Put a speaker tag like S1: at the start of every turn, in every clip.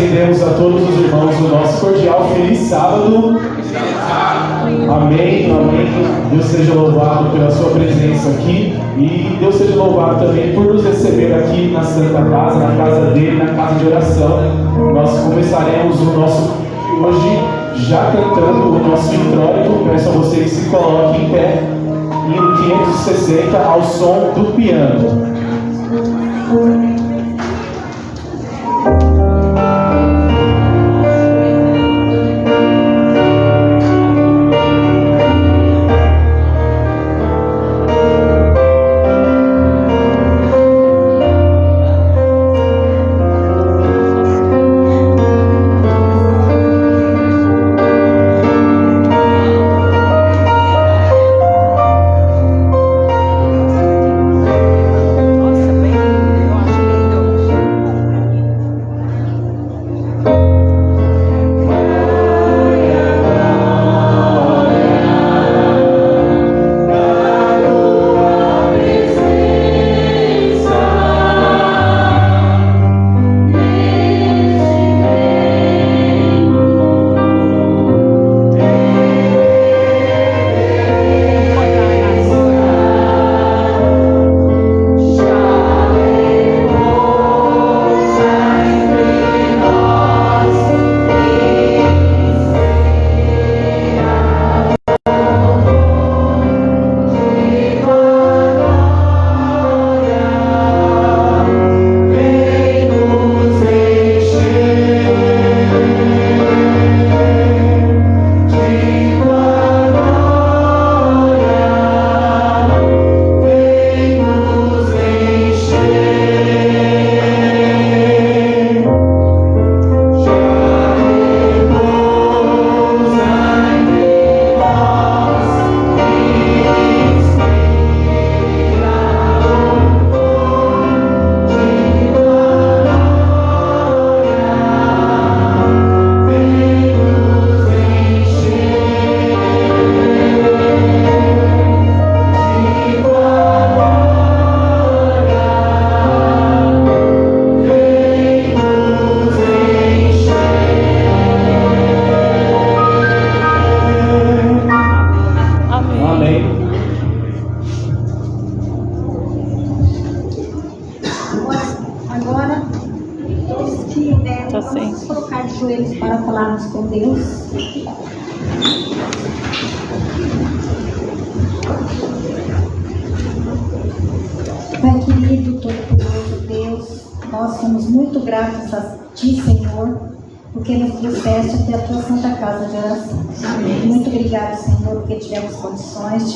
S1: estendemos a todos os irmãos o nosso cordial feliz sábado. Amém, amém. Deus seja louvado pela sua presença aqui e Deus seja louvado também por nos receber aqui na Santa Casa, na casa dele, na casa de oração. Nós começaremos o nosso hoje já cantando o nosso introito. Peço a você que se coloque em pé, hino 560 ao som do piano.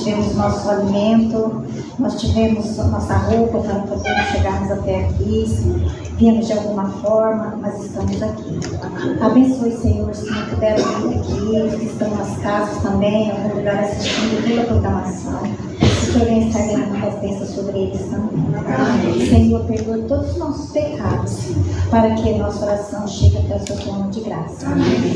S2: Tivemos nosso alimento, nós tivemos nossa roupa para poder chegarmos até aqui, viemos de alguma forma, mas estamos aqui. Abençoe, Senhor, os que não puderam vir aqui, que estão nas casas também, em algum lugar assistindo toda a programação. O Senhor venha estar derramando as bênçãos sobre eles também. Senhor, perdoa todos os nossos pecados, para que a nossa oração chegue até o seu trono de graça.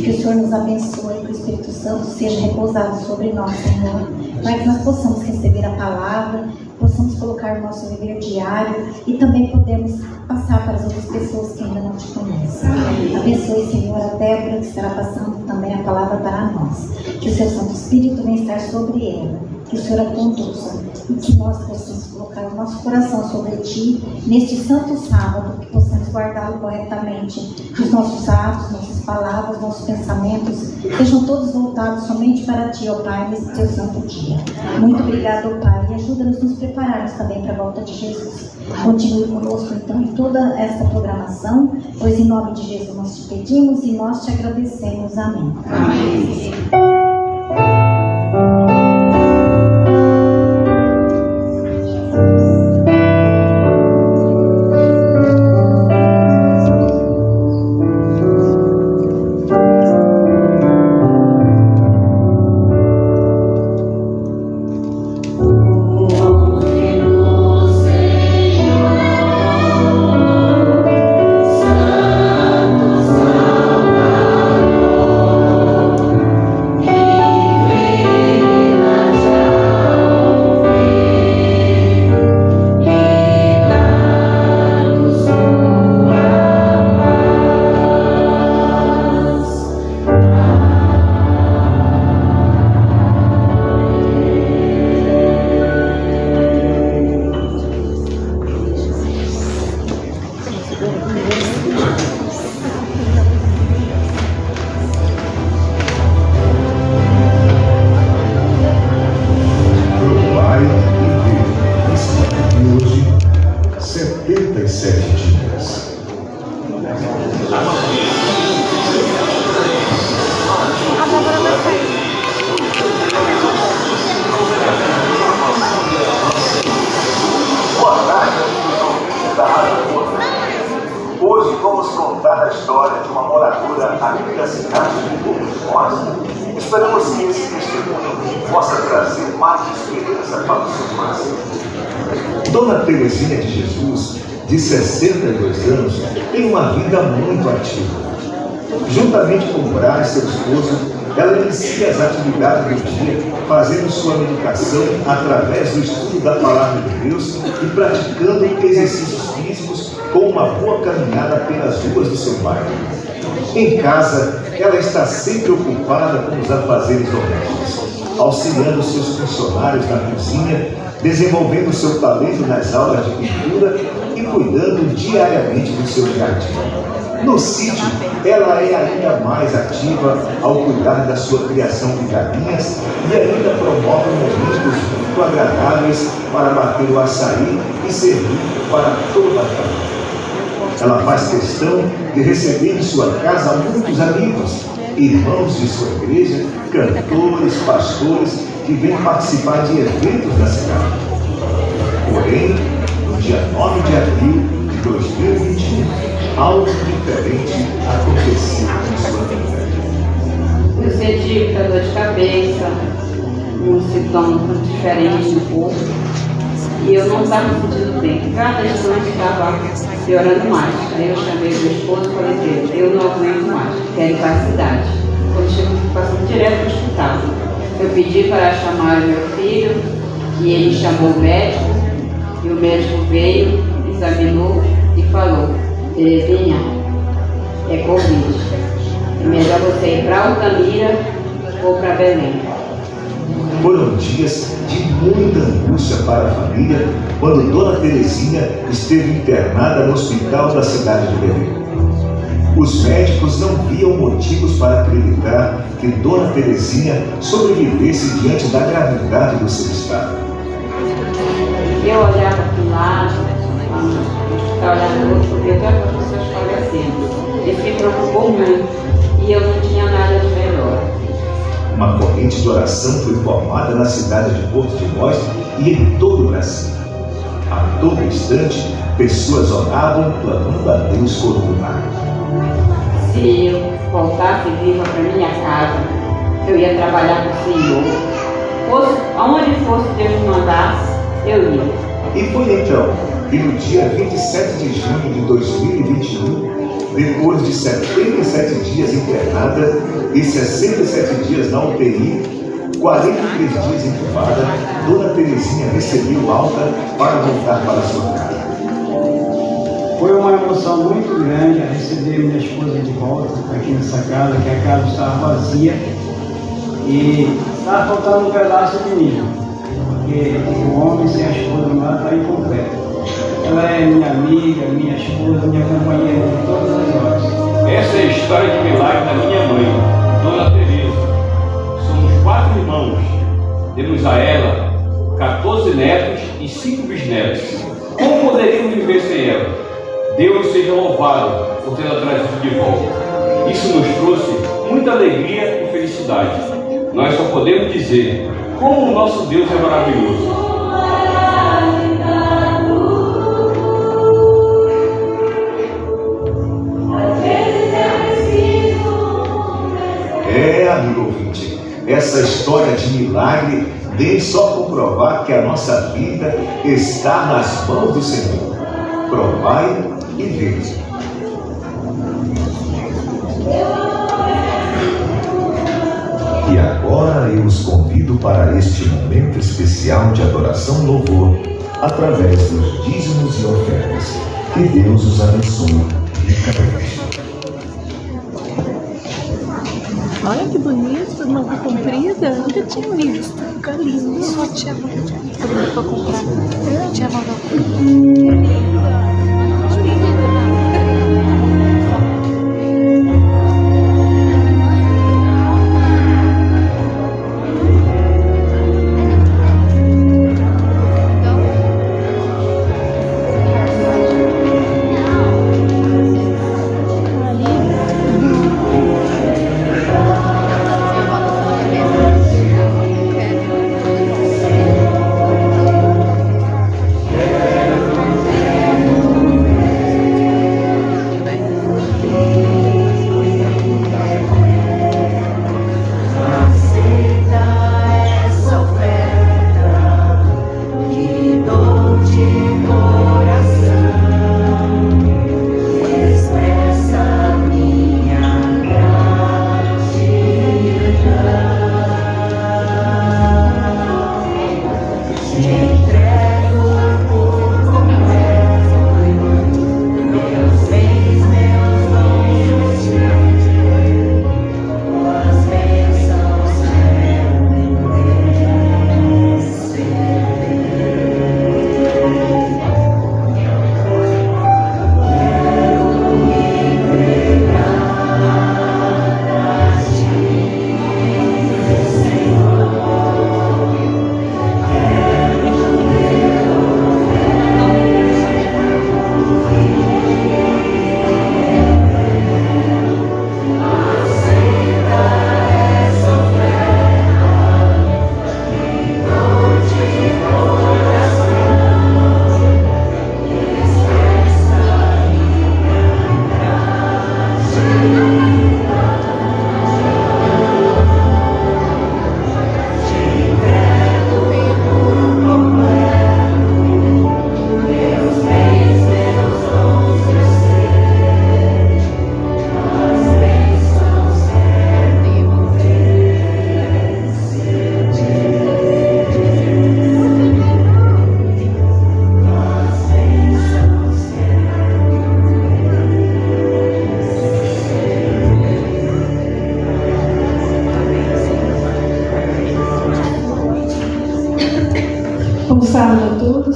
S2: Que o Senhor nos abençoe, que o Espírito Santo seja repousado sobre nós, Senhor, para que nós possamos receber a palavra, possamos colocar o nosso viver diário e também podemos passar para as outras pessoas que ainda não te conhecem. Abençoe, Senhor, a Débora, que estará passando também a palavra para nós. Que o seu Santo Espírito venha estar sobre ela, que o Senhor a conduza e que nós possamos colocar o nosso coração sobre ti neste santo sábado, que possamos guardá-lo corretamente, que os nossos atos, nossas palavras, nossos pensamentos sejam todos voltados somente para ti, ó Pai, nesse teu santo dia. Muito obrigado, ó Pai, e ajuda-nos a nos prepararmos também para a volta de Jesus. Continue conosco então em toda esta programação, pois em nome de Jesus nós te pedimos e nós te agradecemos. Amém. Amém.
S3: Santo Salvador, história de uma moradora aqui da cidade de Porto de Mós, esperamos que esse testemunho possa trazer mais esperança para os seus corações. Dona Terezinha de Jesus, de 62 anos, tem uma vida muito ativa. Juntamente com o Brás, seu esposo, ela inicia as atividades do dia, fazendo sua meditação através do estudo da Palavra de Deus e praticando exercícios físicos com uma boa caminhada pelas ruas do seu bairro. Em casa, ela está sempre ocupada com os afazeres domésticos, auxiliando seus funcionários na cozinha, desenvolvendo seu talento nas aulas de pintura e cuidando diariamente do seu jardim. No sítio, ela é ainda mais ativa ao cuidar da sua criação de galinhas e ainda promove momentos muito agradáveis para bater o açaí e servir para toda a família. Ela faz questão de receber em sua casa muitos amigos, irmãos de sua igreja, cantores, pastores que vêm participar de eventos da cidade. Porém, no dia 9 de abril de 2021, algo diferente aconteceu em sua vida.
S4: Eu senti muita dor de cabeça, um sintoma diferente no corpo, e eu não estava me sentindo bem. Cada instante estava piorando mais. Aí eu chamei meu esposo e falei para ele: eu não aguento mais, quero ir para a cidade. Quando chegou, passando direto para o hospital. Eu pedi para chamar meu filho, e ele chamou o médico, e o médico veio, examinou e falou: Terezinha, é Covid. É melhor você ir para Altamira ou para Belém.
S3: Foram dias de muita angústia para a família quando Dona Terezinha esteve internada no hospital da cidade de Belém. Os médicos não viam motivos para acreditar que Dona Terezinha sobrevivesse diante da gravidade do seu estado.
S4: Eu olhava para o lado, para olhar para o outro, eu via as pessoas falecendo. Isso me preocupou muito e eu não tinha nada de melhor.
S3: Uma corrente de oração foi formada na cidade de Porto de Mós e em todo o Brasil. A todo instante, pessoas oravam clamando a Deus por um milagre.
S4: Se eu voltasse viva para minha casa, eu ia trabalhar com o Senhor. Aonde fosse Deus me mandasse, eu ia.
S3: E foi então que no dia 27 de junho de 2021, depois de 77 dias internada e 67 dias na UTI, 43 dias entubada, Dona Terezinha recebeu alta para voltar para sua casa.
S5: Foi uma emoção muito grande a receber minha esposa de volta aqui nessa casa, que a casa estava vazia e estava faltando um pedaço de mim, porque o homem sem a esposa lá está incompleto. Ela é minha amiga, minha esposa, minha companheira de todas as horas.
S6: Essa é a história de milagre da minha mãe, Dona Teresa. Somos 4 irmãos. Temos a ela 14 netos e 5 bisnetos. Como poderíamos viver sem ela? Deus seja louvado por tê-la trazido de volta. Isso nos trouxe muita alegria e felicidade. Nós só podemos dizer como o nosso Deus é maravilhoso.
S3: Amigo ouvinte, essa história de milagre vem só comprovar que a nossa vida está nas mãos do Senhor. Provai e vede. E agora eu os convido para este momento especial de adoração e louvor, através dos dízimos e ofertas. Que Deus os abençoe ricamente.
S7: Olha que bonito, manga comprida. Nunca tinha visto. Fica lindo. Só tinha manga. Tô pra comprar. Tinha manga comprida.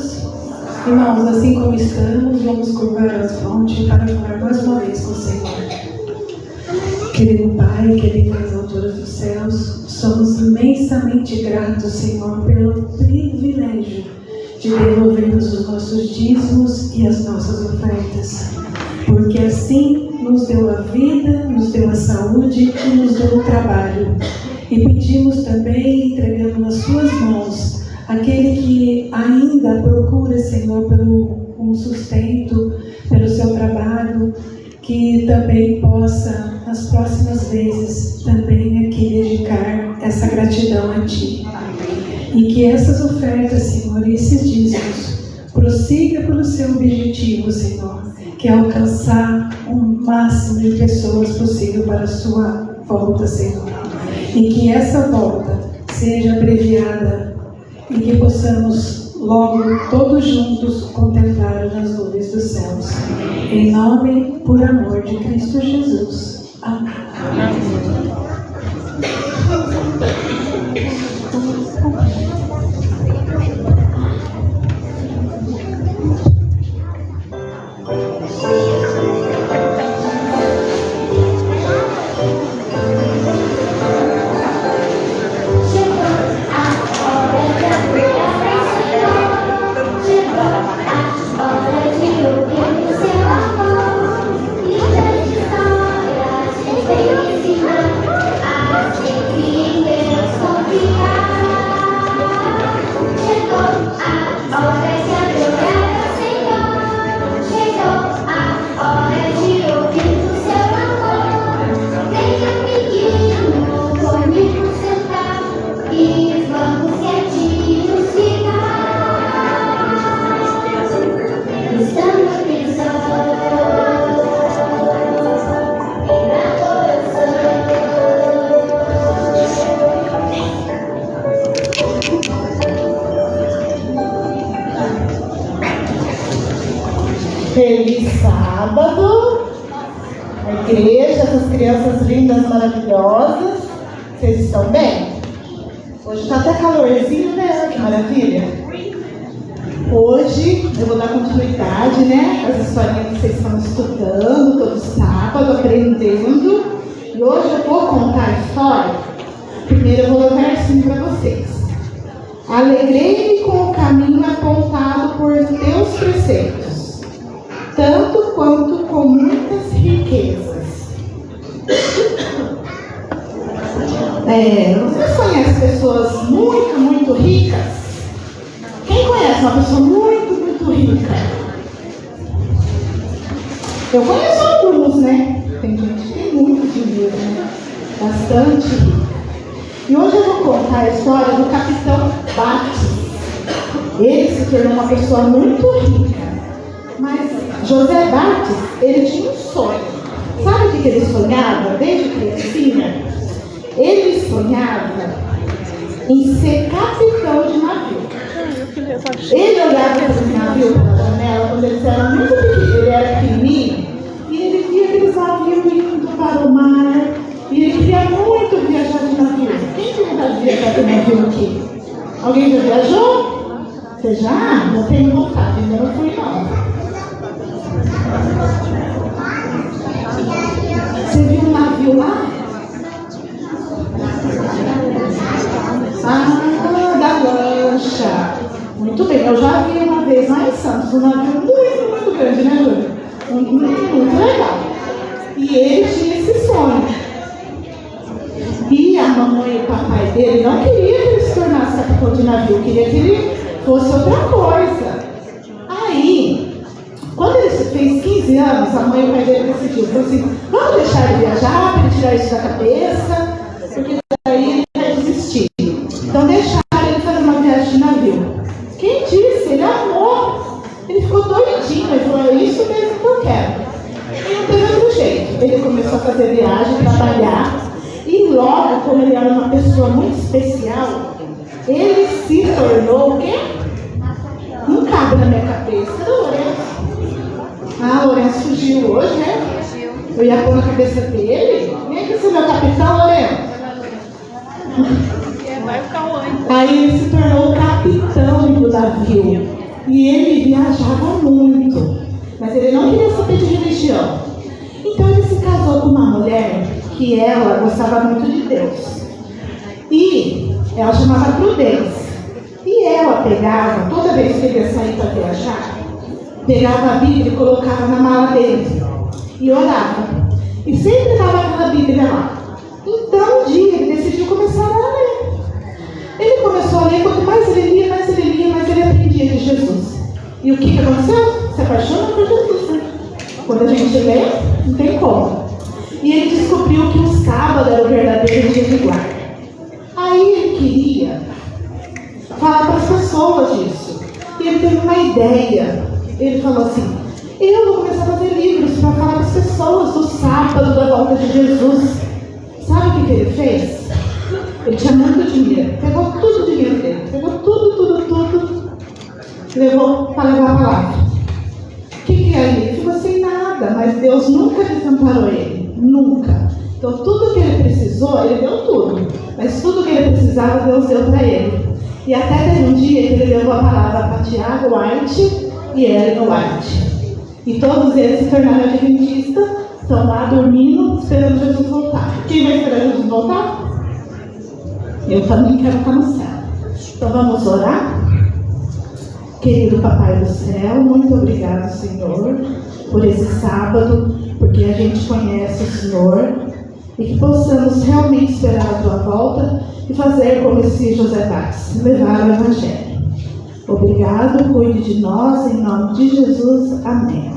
S8: todos. Irmãos, assim como estamos, vamos curvar as frontes para falar mais uma vez com o Senhor. Querido Pai, que habita nas alturas dos céus, somos imensamente gratos, Senhor, pelo privilégio de devolvermos os nossos dízimos e as nossas ofertas, porque assim nos deu a vida, nos deu a saúde e nos deu o trabalho. E pedimos também, entregando nas suas mãos, aquele que ainda procura, Senhor, pelo um sustento, pelo seu trabalho, que também possa, nas próximas vezes, também aqui dedicar essa gratidão a Ti. E que essas ofertas, Senhor, e esses dízimos, prossiga pelo seu objetivo, Senhor, que é alcançar o máximo de pessoas possível para a sua volta, Senhor. E que essa volta seja abreviada e que possamos logo, todos juntos, contemplar nas nuvens dos céus. Em nome, por amor de Cristo Jesus. Amém.
S9: Feliz sábado, a igreja, essas crianças lindas, maravilhosas. Vocês estão bem? Hoje está até calorzinho, né? Que maravilha. Hoje eu vou dar continuidade, né? As historinhas que vocês estão estudando todo sábado, aprendendo. E hoje eu vou contar a história. Primeiro eu vou ler um versinho para vocês. Alegrei-me com o caminho apontado por teus preceitos, tanto quanto com muitas riquezas. Vocês conhecem pessoas muito, muito ricas? Quem conhece uma pessoa muito, muito rica? Eu conheço alguns, né? Tem gente que tem muito dinheiro, né? Bastante rica. E hoje eu vou contar a história do capitão Bates. Ele se tornou uma pessoa muito rica. Mas José Bates, ele tinha um sonho. Sabe o que ele sonhava desde criancinha? Ele sonhava em ser capitão de navio. Ele olhava para esse navio pela janela quando eles eram muito pequenos, ele era pequenininho, e ele via aqueles navios indo para o mar, e ele queria muito viajar de navio. Quem tem vontade de viajar de navio aqui? Alguém já viajou? Você já? Eu tenho vontade, ainda não fui não. Você viu um navio lá? Da lancha. Muito bem, eu já vi uma vez lá em Santos um navio muito, muito grande, né, Júlia? Muito legal. E ele tinha esse sonho. E a mamãe e o papai dele não queriam que ele se tornasse capitão de navio, queria que ele fosse outra coisa. Aí, quando ele fez 15 anos, a mãe e o pai dele decidiu, falou assim, vamos deixar ele viajar, para ele tirar isso da cabeça, porque daí ele vai desistir. Então deixaram ele fazer uma viagem de navio. Quem disse? Ele amou. Ele ficou doidinho, ele falou, é isso mesmo que eu quero. E não teve outro jeito. Ele começou a fazer viagem, trabalhar, e logo, como ele era uma pessoa muito especial, ele se tornou o quê? Não cabe na minha cabeça. Cadê o Lourenço? Lourenço fugiu hoje, né? Eu ia pôr na cabeça dele. Vem aqui ser meu capitão, Lourenço. Aí ele se tornou o capitão do navio. E E ele viajava muito, mas ele não queria saber de religião. Então ele se casou com uma mulher que ela gostava muito de Deus. E ela chamava Prudência. E ela pegava, toda vez que ele ia sair para viajar, pegava a Bíblia e colocava na mala dele. E orava. E sempre estava aquela Bíblia lá. Então um dia ele decidiu começar a ler. Ele começou a ler, quanto mais ele lia, mais ele aprendia de Jesus. E o que aconteceu? Se apaixona por Jesus, né? Quando a gente lê, não tem como. E ele descobriu que o sábado era o verdadeiro dia de guarda. Aí ele queria falar para as pessoas disso. E ele teve uma ideia. Ele falou assim: eu vou começar a fazer livros para falar para as pessoas do sábado da volta de Jesus. Sabe o que ele fez? Ele tinha muito dinheiro. Pegou tudo o dinheiro dele. Pegou tudo. Levou para levar a palavra. O que é ele? Ele ficou sem nada, mas Deus nunca desamparou ele. Nunca. Então tudo que ele precisou, ele deu tudo. Mas tudo que ele precisava, Deus deu para ele. E até teve um dia que ele levou a palavra para Tiago White e Ellen White. E todos eles se tornaram adventistas, estão lá dormindo, esperando Jesus voltar. Quem vai esperar Jesus voltar? Eu também quero estar no céu. Então vamos orar? Querido Papai do Céu, muito obrigado, Senhor, por esse sábado, porque a gente conhece o Senhor, e que possamos realmente esperar a Tua volta e fazer como esse José Bax, levar o Evangelho. Obrigado, cuide de nós, em nome de Jesus. Amém.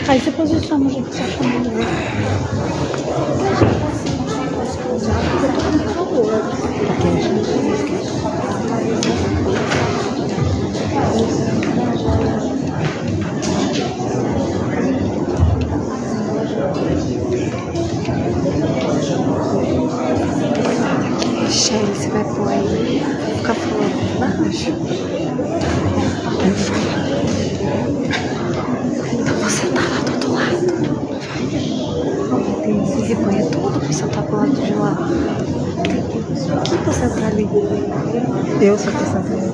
S7: Aí você posiciona o jeito que você acha melhor. Shelly, você vai pôr aí, ficar falando baixo. Então você tá lá do outro lado. Você rebanha tudo pra você tá pro lado de lá. O que você tá ali? Eu sou que senta ali.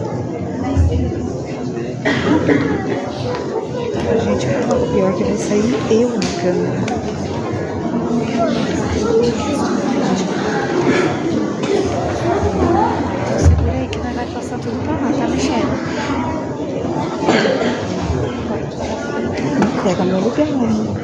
S7: Gente, o pior que vai sair eu na câmera. Segura aí que nós vai passar tudo pra lá, tá mexendo? Pega meu lugar ainda.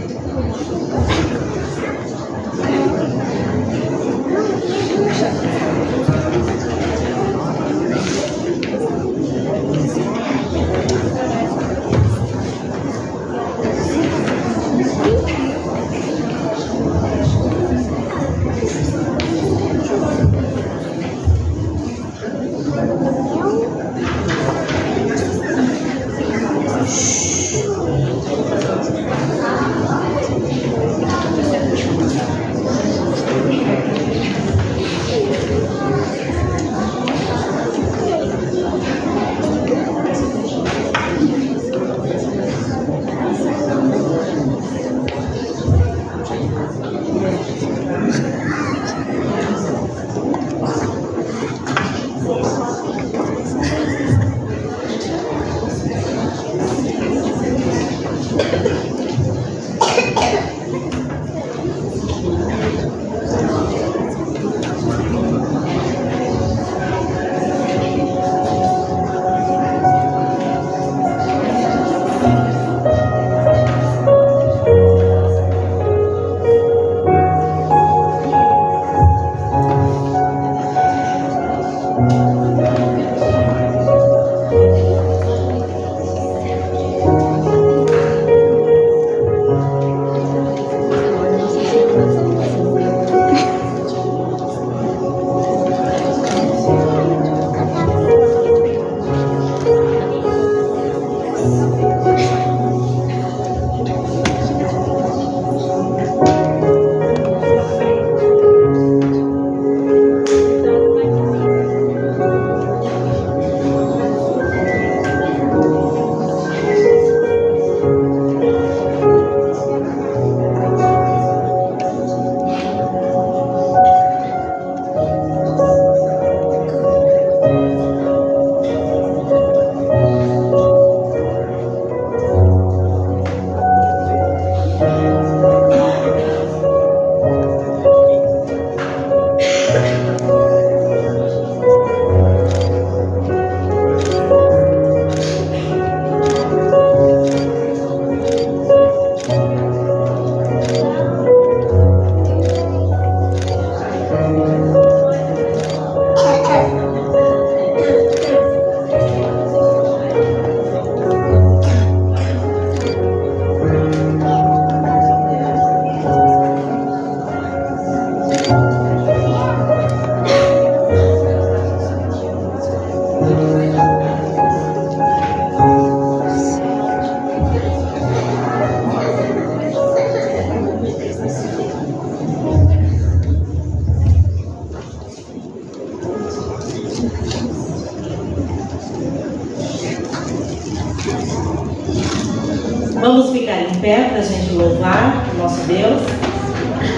S10: Vamos ficar em pé para a gente louvar o nosso Deus.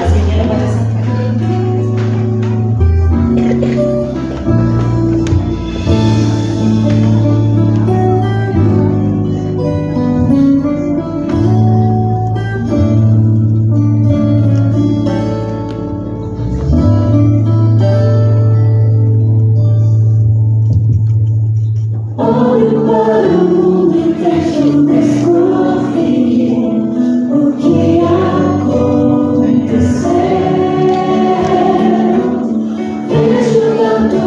S10: As meninas podem sentar.
S11: Olho para o mundo e fecho o pescoço. O que aconteceu? Vejo tanto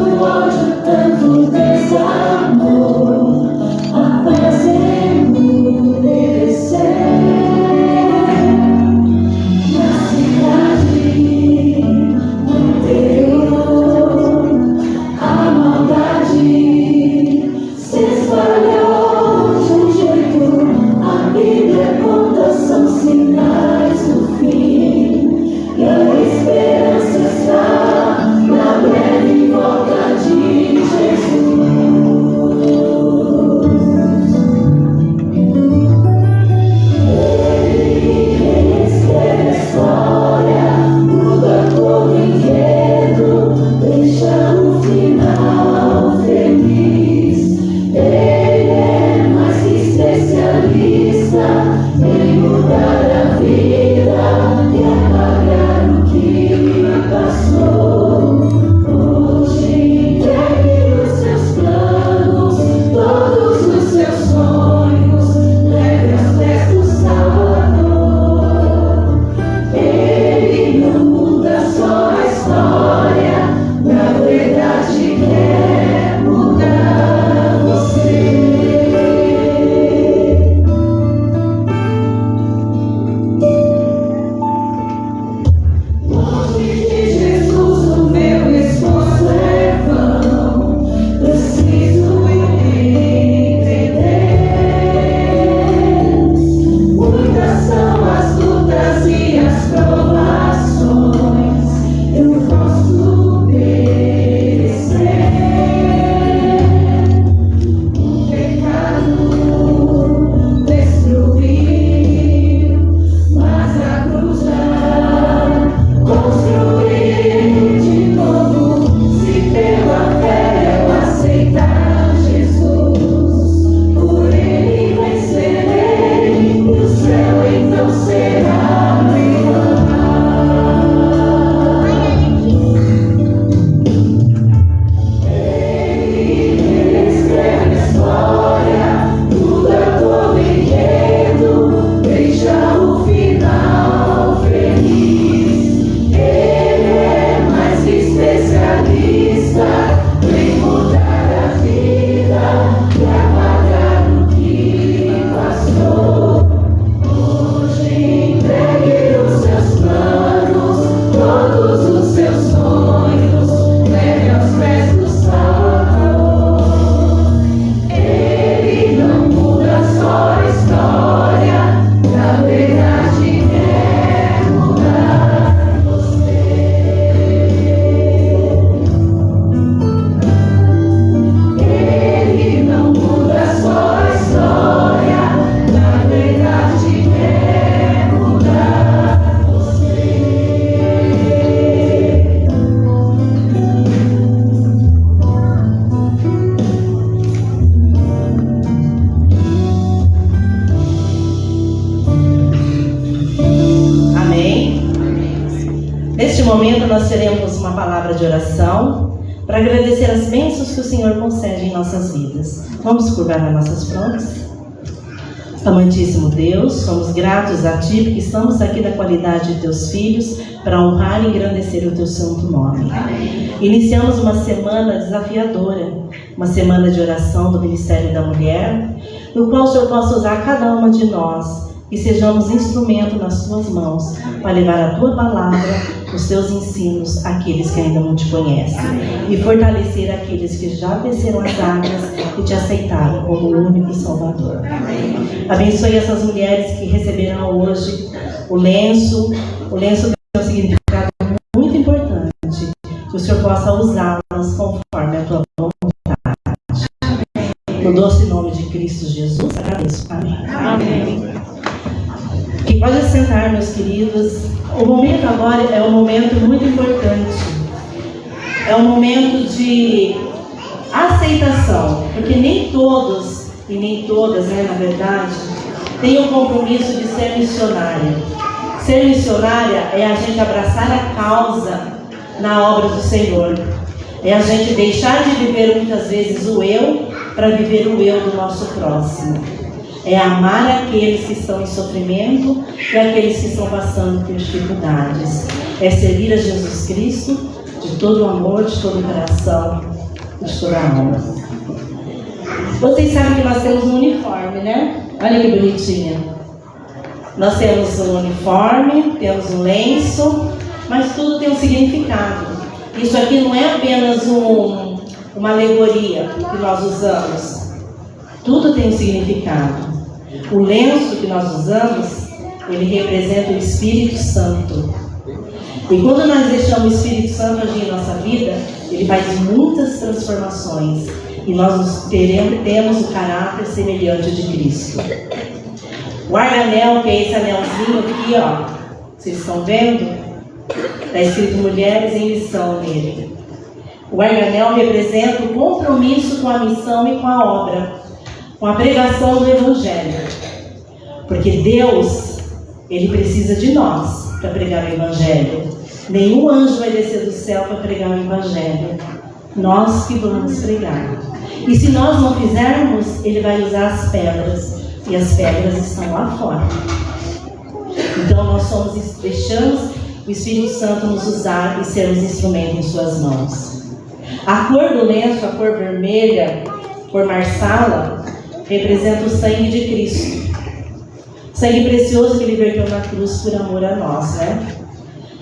S10: momento nós teremos uma palavra de oração para agradecer as bênçãos que o Senhor concede em nossas vidas. Vamos curvar nas nossas frontes? Amantíssimo Deus, somos gratos a Ti porque estamos aqui na qualidade de Teus filhos para honrar e engrandecer o Teu santo nome. Iniciamos uma semana desafiadora, uma semana de oração do Ministério da Mulher, no qual o Senhor possa usar cada uma de nós e sejamos instrumento nas Tuas mãos para levar a Tua palavra, os Teus ensinos àqueles que ainda não Te conhecem e fortalecer aqueles que já desceram as águas e Te aceitaram como o único Salvador. Abençoe essas mulheres que receberão hoje o lenço tem um significado muito importante, que o Senhor possa usá-las conforme a Tua vontade. No doce nome de Cristo Jesus, agradeço. Amém. Amém. Que pode sentar, meus queridos. O momento agora é um momento muito importante. É um momento de aceitação, porque nem todos e nem todas, na verdade, têm o compromisso de ser missionária. Ser missionária é a gente abraçar a causa na obra do Senhor. É a gente deixar de viver muitas vezes o eu para viver o eu do nosso próximo. É amar aqueles que estão em sofrimento e aqueles que estão passando por dificuldades. É servir a Jesus Cristo de todo o amor, de todo o coração, de toda a alma. Vocês sabem que nós temos um uniforme, né? Olha que bonitinha. Nós temos um uniforme, temos um lenço, mas tudo tem um significado. Isso aqui não é apenas uma alegoria que nós usamos. Tudo tem um significado. O lenço que nós usamos, ele representa o Espírito Santo. E quando nós deixamos o Espírito Santo agir em nossa vida, ele faz muitas transformações. E nós temos o caráter semelhante de Cristo. O arganel, que é esse anelzinho aqui, ó, vocês estão vendo? Está escrito Mulheres em Missão nele. O arganel representa o compromisso com a missão e com a obra, com a pregação do Evangelho. Porque Deus, Ele precisa de nós para pregar o Evangelho. Nenhum anjo vai descer do céu para pregar o Evangelho. Nós que vamos pregar. E se nós não fizermos, Ele vai usar as pedras. E as pedras estão lá fora. Então nós deixamos o Espírito Santo nos usar e sermos instrumento em suas mãos. A cor do lenço, a cor vermelha, cor marsala, representa o sangue de Cristo. Sangue precioso que libertou na cruz por amor a nós, né?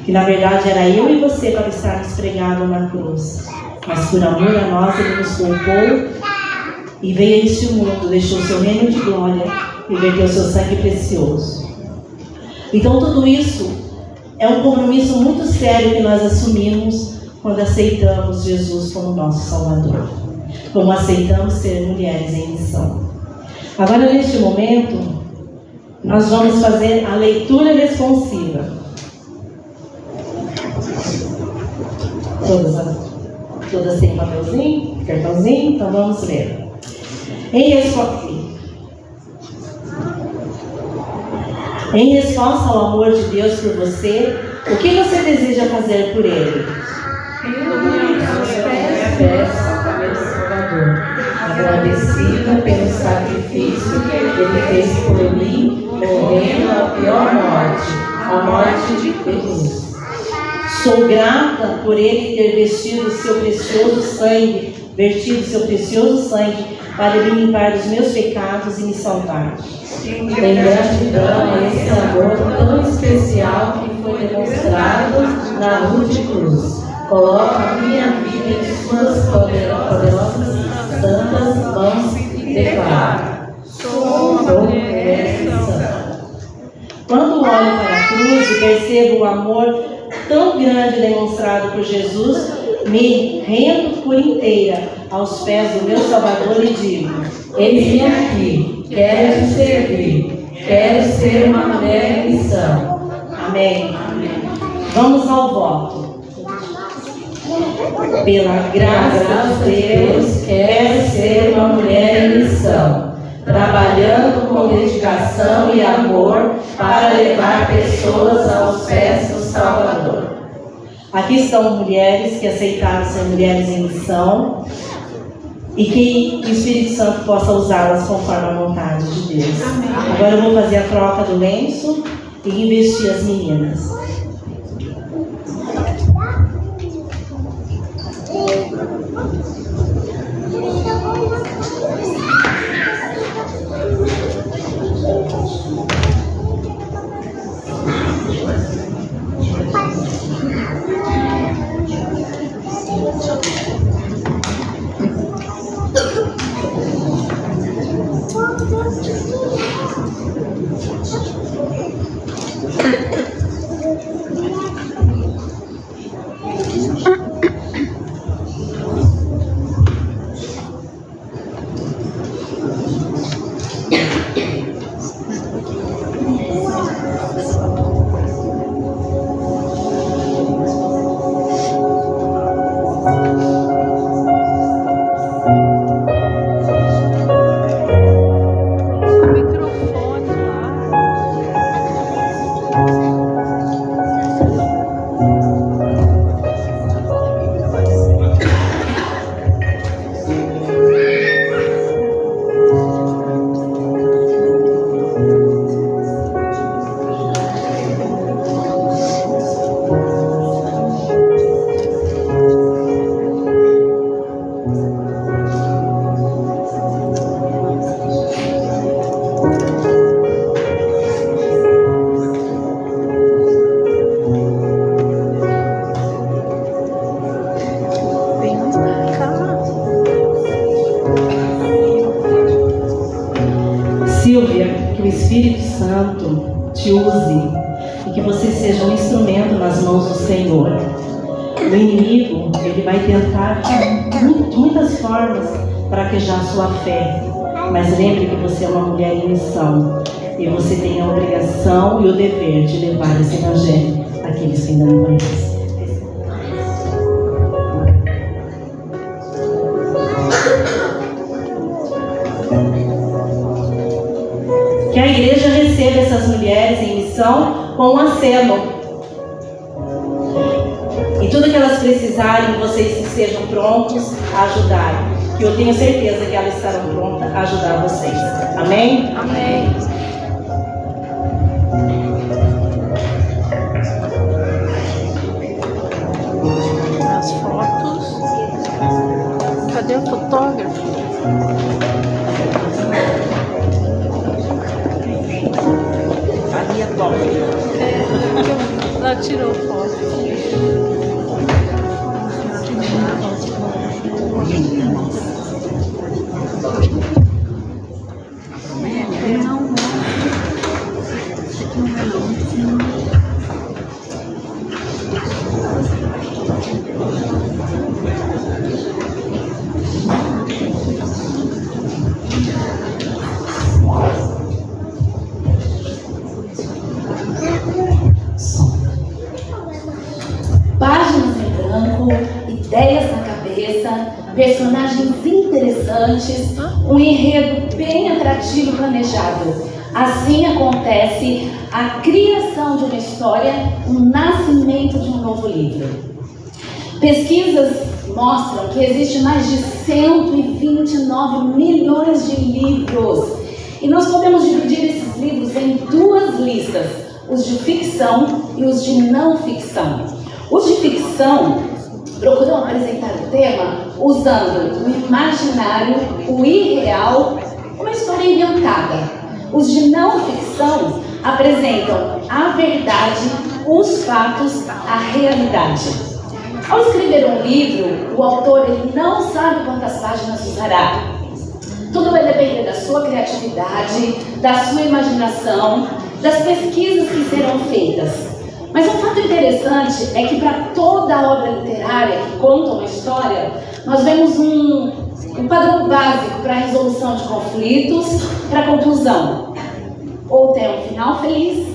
S10: Que na verdade era eu e você para estarmos pregados na cruz. Mas por amor a nós Ele nos poupou e veio a este mundo, deixou o seu reino de glória e verteu o seu sangue precioso. Então tudo isso é um compromisso muito sério que nós assumimos quando aceitamos Jesus como nosso Salvador. Como aceitamos ser mulheres em missão. Agora, neste momento, nós vamos fazer a leitura responsiva. Todas têm papelzinho, cartãozinho? Então vamos ler. Em resposta ao amor de Deus por você, o que você deseja fazer por Ele? Agradecida pelo sacrifício que Ele fez por mim, morrendo a pior morte, a morte de cruz. Sou grata por Ele ter vertido o seu precioso sangue para me limpar dos meus pecados e me salvar. Em gratidão a esse amor tão especial que foi demonstrado na cruz de cruz, coloco a minha vida em suas poderosas santas mãos e declaro: sou mulher santa. Quando olho para a cruz e percebo o amor tão grande demonstrado por Jesus, me rendo por inteira aos pés do meu Salvador e digo: eis-me aqui, quero te servir, quero ser uma mulher em missão. Amém. Vamos ao voto. Pela graça de Deus, quero ser uma mulher em missão, trabalhando com dedicação e amor para levar pessoas aos pés do Salvador. Aqui estão mulheres que aceitaram ser mulheres em missão e que o Espírito Santo possa usá-las conforme a vontade de Deus.
S8: Amém.
S10: Agora eu vou fazer a troca do lenço e investir as meninas. Silvia, que o Espírito Santo te use e que você seja um instrumento nas mãos do Senhor. O inimigo, ele vai tentar de muitas formas fraquejar a sua fé, mas lembre que você é uma mulher em missão e você tem a obrigação e o dever de levar esse evangelho àqueles que ainda não conhecem. Que a igreja receba essas mulheres em missão com um aceno. E tudo que elas precisarem, vocês estejam prontos a ajudar. Que eu tenho certeza que elas estarão prontas a ajudar vocês. Amém?
S7: Amém. As fotos. Cadê o fotógrafo?
S10: Ali é top.
S7: Ela tirou foto.
S12: Páginas em branco, ideias na cabeça, personagens interessantes, um enredo bem atrativo e planejado. Assim acontece a criação de uma história, o nascimento de um novo livro. Pesquisas mostram que existem mais de 129 milhões de livros. E nós podemos dividir esses livros em duas listas, os de ficção e os de não ficção. Os de ficção procuram apresentar o tema usando o imaginário, o irreal, uma história inventada. Os de não ficção apresentam a verdade, os fatos, a realidade. Ao escrever um livro, o autor ele não sabe quantas páginas usará. Tudo vai depender da sua criatividade, da sua imaginação, das pesquisas que serão feitas. Mas um fato interessante é que para toda obra literária que conta uma história, nós vemos um padrão básico para a resolução de conflitos, para a conclusão. Ou tem um final feliz,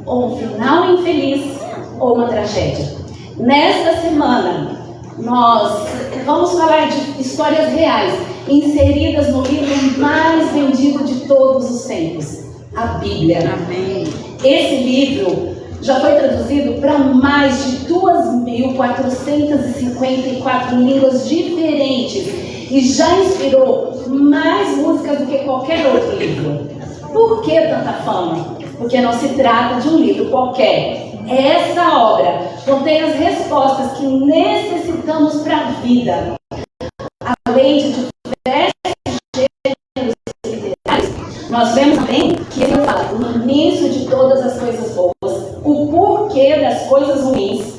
S12: ou um final infeliz, ou uma tragédia. Nesta semana, nós vamos falar de histórias reais, inseridas no livro mais vendido de todos os tempos, a Bíblia.
S4: Amém.
S12: Esse livro já foi traduzido para mais de 2.454 línguas diferentes e já inspirou mais músicas do que qualquer outro livro. Por que tanta fama? Porque não se trata de um livro qualquer. Essa obra contém as respostas que necessitamos para a vida, além de diversos gêneros literários. Nós vemos também que ele fala do início de todas as coisas boas, o porquê das coisas ruins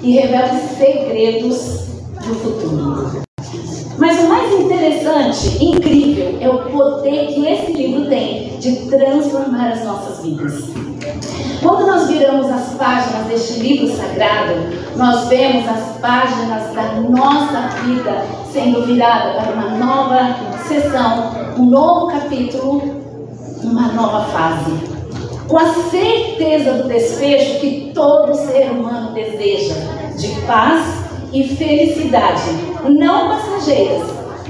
S12: e revela os segredos do futuro. Mas o mais interessante, incrível, é o poder que esse livro tem de transformar as nossas vidas. Quando nós viramos as páginas deste livro sagrado, nós vemos as páginas da nossa vida sendo virada para uma nova sessão, um novo capítulo, uma nova fase. Com a certeza do desfecho que todo ser humano deseja, de paz e felicidade, não passageiras,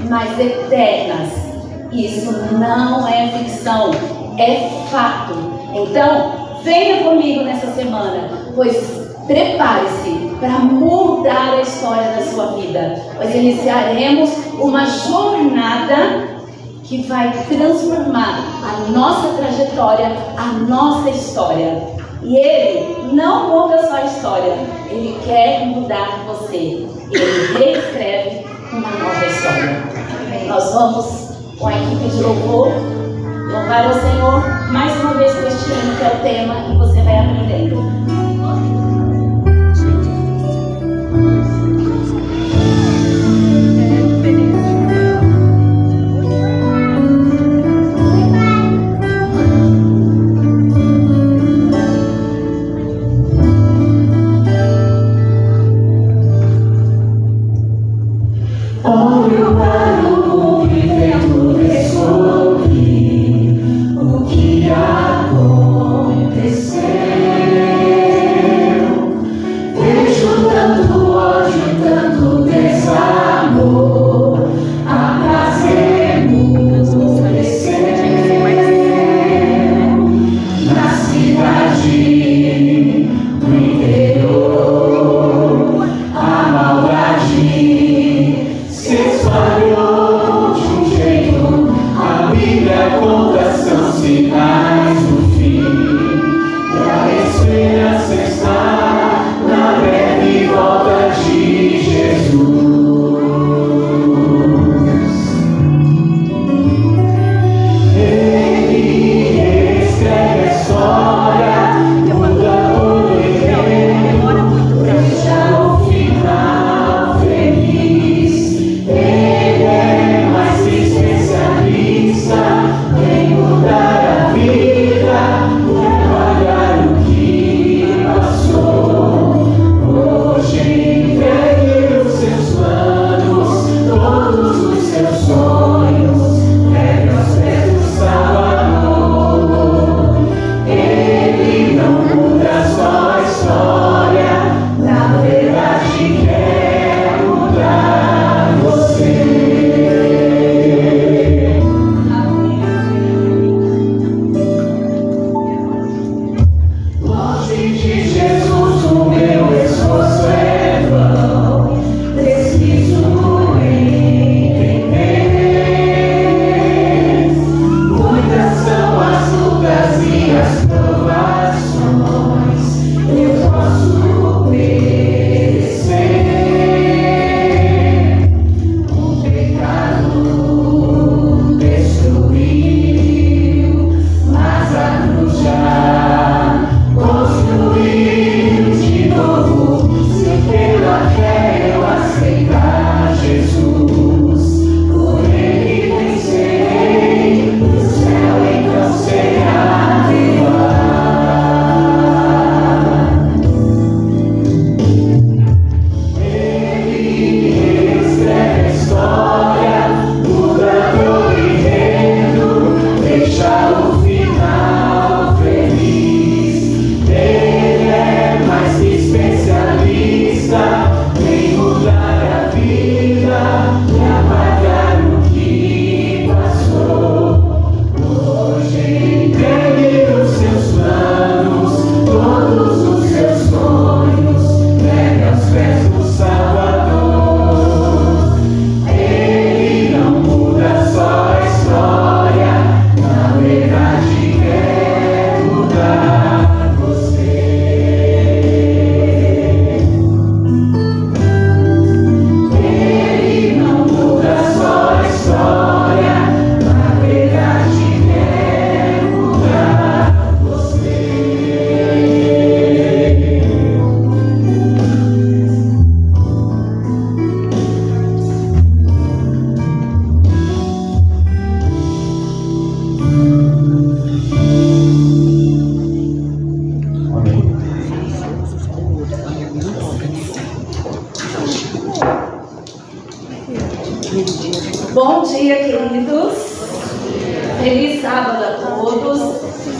S12: mas eternas. Isso não é ficção, é fato. Então, venha comigo nessa semana, pois prepare-se para mudar a história da sua vida, pois iniciaremos uma jornada que vai transformar a nossa trajetória, a nossa história. E Ele não muda só a história, Ele quer mudar você. Ele reescreve uma nova história. Nós vamos, com a equipe de louvor, louvar ao Senhor mais uma vez com este hino que é o tema e você vai aprendendo.
S11: Olho para o mundo e vendo descobrir o que aconteceu. Vejo tanto ódio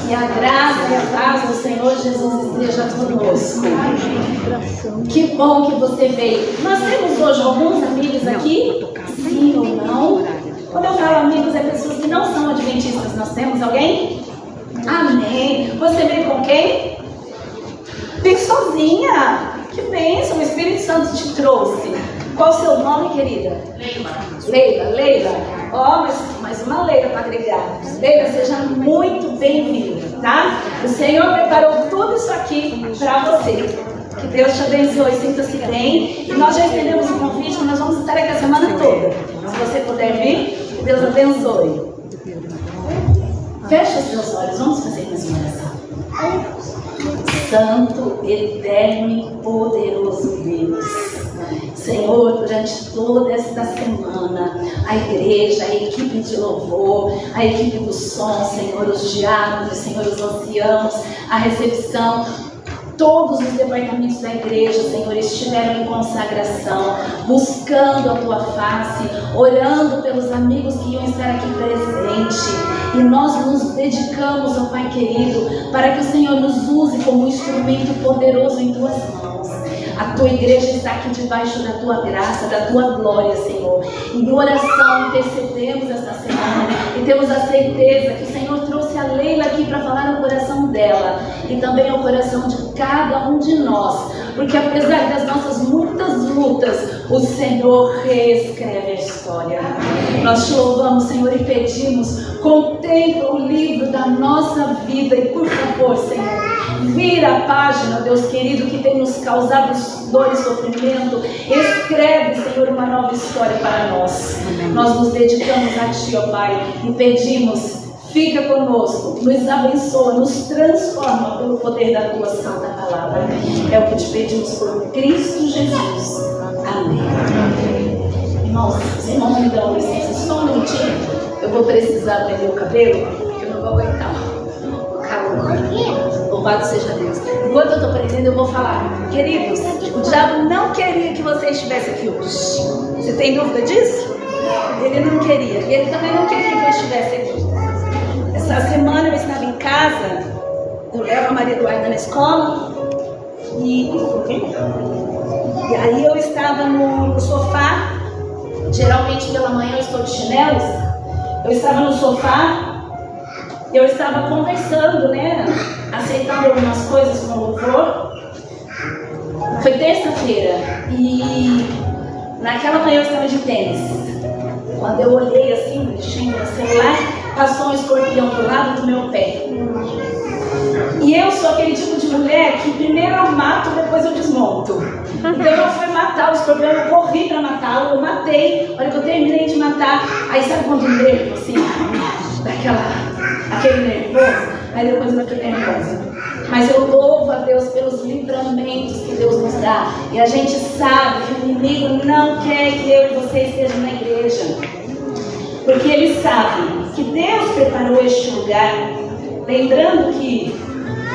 S12: Que a graça e a paz do Senhor Jesus esteja conosco. Que bom que você veio. Nós temos hoje alguns amigos aqui? Sim ou não? Quando eu falo amigos, é pessoas que não são adventistas. Nós temos alguém? Amém. Você veio com quem? Veio sozinha. Que bênção, o Espírito Santo te trouxe. Qual o seu nome, querida? Leila. Ó, mais uma Leila para agregar. Leila, seja muito bem-vinda, tá? O Senhor preparou tudo isso aqui para você. Que Deus te abençoe, sinta-se bem. E nós já estendemos o convite, nós vamos estar aqui a semana toda. Se você puder vir, que Deus abençoe. Feche os seus olhos, vamos fazer mais uma oração. Santo, eterno e poderoso Deus, Senhor, durante toda esta semana, a igreja, a equipe de louvor, a equipe do som, Senhor, os diáconos, Senhor, os anciãos, a recepção, todos os departamentos da igreja, Senhor, estiveram em consagração, buscando a Tua face, orando pelos amigos que iam estar aqui presentes. E nós nos dedicamos, ó Pai querido, para que o Senhor nos use como um instrumento poderoso em Tuas mãos. A Tua igreja está aqui debaixo da Tua graça, da Tua glória, Senhor. Em oração, intercedemos esta semana e temos a certeza que o Senhor trouxe a Leila aqui para falar no coração dela e também ao coração de cada um de nós. Porque apesar das nossas muitas lutas, o Senhor reescreve a história. Nós te louvamos, Senhor, e pedimos, contempla o livro da nossa vida e, por favor, Senhor, vira a página, Deus querido, que tem nos causado dor e sofrimento. Escreve, Senhor, uma nova história para nós. Nós nos dedicamos a Ti, ó Pai, e pedimos, fica conosco, nos abençoa, nos transforma pelo poder da Tua santa palavra. É o que te pedimos por Cristo Jesus. Amém. Irmãos, os irmãos me dão licença, só um minutinho. Eu vou precisar prender o cabelo, porque eu não vou aguentar o calor. Louvado seja Deus. Enquanto eu estou prendendo, eu vou falar. Queridos, o diabo não queria que você estivesse aqui hoje. Você tem dúvida disso? Ele não queria. E ele também não queria que eu estivesse aqui. Essa semana eu estava em casa, eu levo a Maria Eduarda na escola, e aí eu estava no sofá. Geralmente pela manhã eu estou de chinelos. Eu estava no sofá, eu estava conversando, né? Aceitando algumas coisas com o louvor. Foi terça-feira e naquela manhã eu estava de tênis. Quando eu olhei assim, mexendo no celular, passou um escorpião do lado do meu pé. E eu sou aquele tipo de mulher que primeiro eu mato, depois eu desmonto. Então eu fui matar o escorpião, eu corri pra matá-lo, eu matei. A hora que eu terminei de matar, aí sabe quando o nervo assim, aquele nervoso? Aí depois eu fiquei nervosa. Mas eu louvo a Deus pelos livramentos que Deus nos dá. E a gente sabe que o inimigo não quer que eu e você estejam na igreja. Porque ele sabe que Deus preparou este lugar. Lembrando que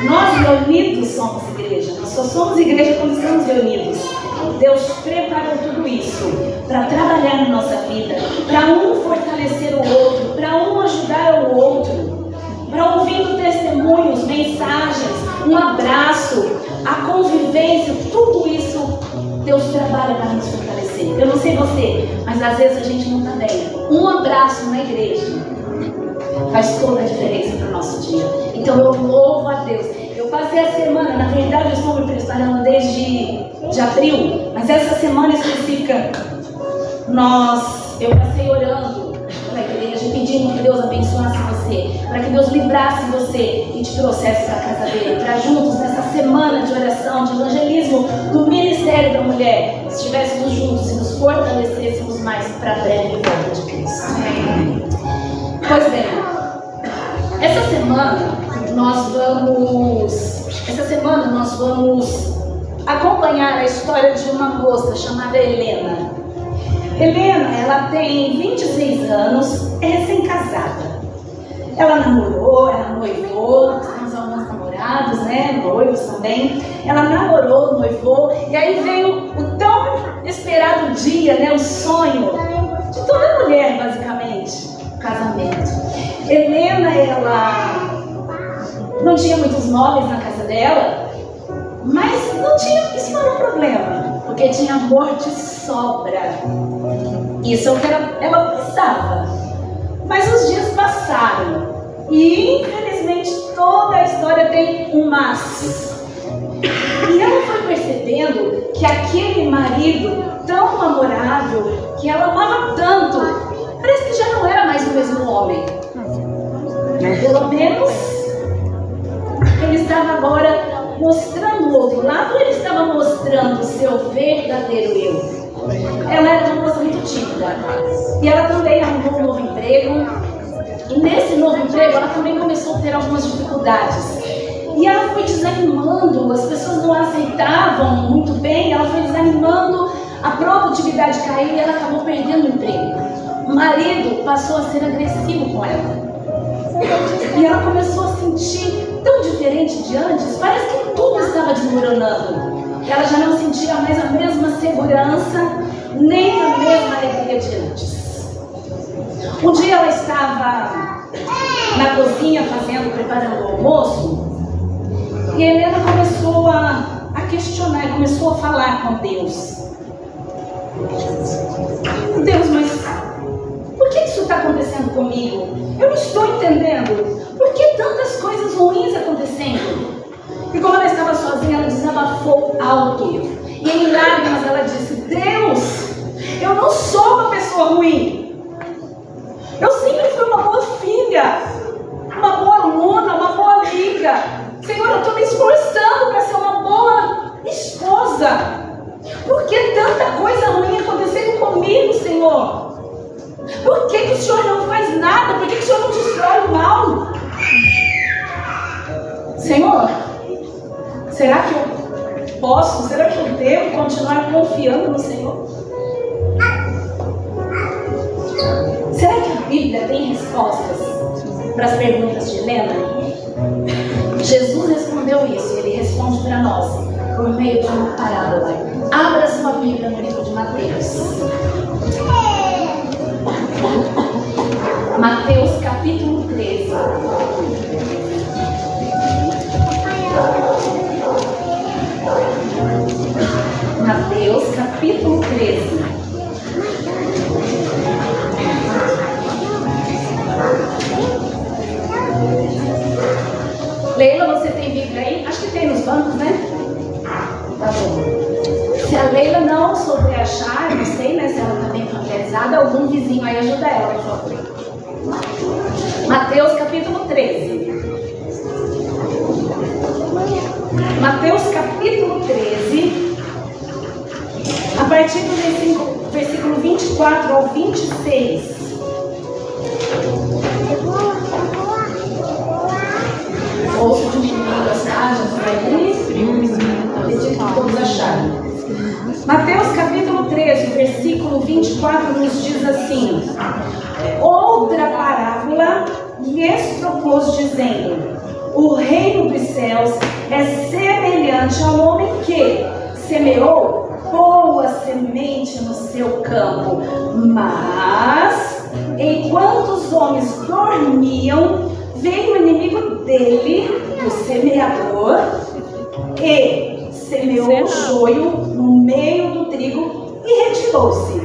S12: nós reunidos somos igreja. Nós só somos igreja quando estamos reunidos. Deus preparou tudo isso para trabalhar na nossa vida, para um fortalecer o outro, para um ajudar o outro, para ouvindo testemunhos, mensagens, um abraço, a convivência, tudo isso Deus trabalha para nos fortalecer. Eu não sei você, mas às vezes a gente não está bem. Um abraço na igreja faz toda a diferença para o nosso dia. Então eu louvo a Deus. Eu passei a semana, na verdade eu estou me preparando desde abril, mas essa semana específica eu passei orando pela igreja, pedindo que Deus abençoasse você, para que Deus livrasse você e te trouxesse para a casa dele, para juntos nessa semana de oração, de evangelismo do Ministério da Mulher, estivéssemos juntos e nos fortalecêssemos mais para a breve volta de Cristo. Amém. Pois bem, essa semana nós vamos acompanhar a história de uma moça chamada Helena. Helena, ela tem 26 anos, é recém-casada. Ela namorou, ela noivou, temos alguns namorados, né, noivos também. Ela namorou, noivou, e aí veio o tão esperado dia, né, o sonho de toda mulher, basicamente, o casamento. Helena, não tinha muitos móveis na casa dela, mas não tinha, isso não era um problema, porque tinha amor de sobra. Isso é o que ela pensava. Mas os dias passaram e, infelizmente, toda a história tem um mas. E ela foi percebendo que aquele marido tão amorável, que ela amava tanto, parece que já não era mais o mesmo homem. Pelo menos ele estava agora mostrando o outro lado, ele estava mostrando o seu verdadeiro eu. Ela era uma moça muito tímida e ela também arrumou um novo emprego. E nesse novo emprego ela também começou a ter algumas dificuldades. E ela foi desanimando, as pessoas não a aceitavam muito bem, ela foi desanimando, a produtividade caiu e ela acabou perdendo o emprego. O marido passou a ser agressivo com ela. E ela começou a sentir tão diferente de antes, parece que tudo estava desmoronando. Ela já não sentia mais a mesma segurança, nem a mesma alegria de antes. Um dia ela estava na cozinha preparando o almoço, e Helena começou a questionar, começou a falar com Deus. Deus, mas por que isso está acontecendo comigo? Eu não estou entendendo. Por que tantas coisas ruins acontecendo? E como ela estava sozinha, ela desabafou alto. E em lágrimas ela disse: Deus, eu não sou uma pessoa ruim. Eu sempre fui uma boa filha, uma boa aluna, uma boa amiga. Senhor, eu estou me esforçando para ser uma boa esposa. Por que tanta coisa ruim acontecendo comigo, Senhor? Por que o Senhor não faz nada? Por que o Senhor não destrói o mal? Senhor, será que eu posso, será que eu devo continuar confiando no Senhor? Será que a Bíblia tem respostas para as perguntas de Helena? Jesus respondeu isso, ele responde para nós por meio de uma parábola. Abra sua Bíblia no livro de Mateus. Mateus capítulo 13. Mateus capítulo 13. Leila, você tem Bíblia aí? Acho que tem nos bancos, né? Tá bom. Se a Leila não souber achar, não sei, né? Se ela está bem familiarizada, algum vizinho aí ajuda ela, por favor. Mateus capítulo 13. Mateus capítulo 13, a partir do versículo 24 ao 26. Ouço diminuindo as páginas, vai abrir. Acredito que todos acharam. Mateus capítulo 13, versículo 24 nos diz assim: outra parábola lhes propôs, dizendo: o reino dos céus é semelhante ao homem que semeou boa semente no seu campo, mas enquanto os homens dormiam, veio o inimigo dele, o semeador, e semeou o joio no meio do trigo e retirou-se.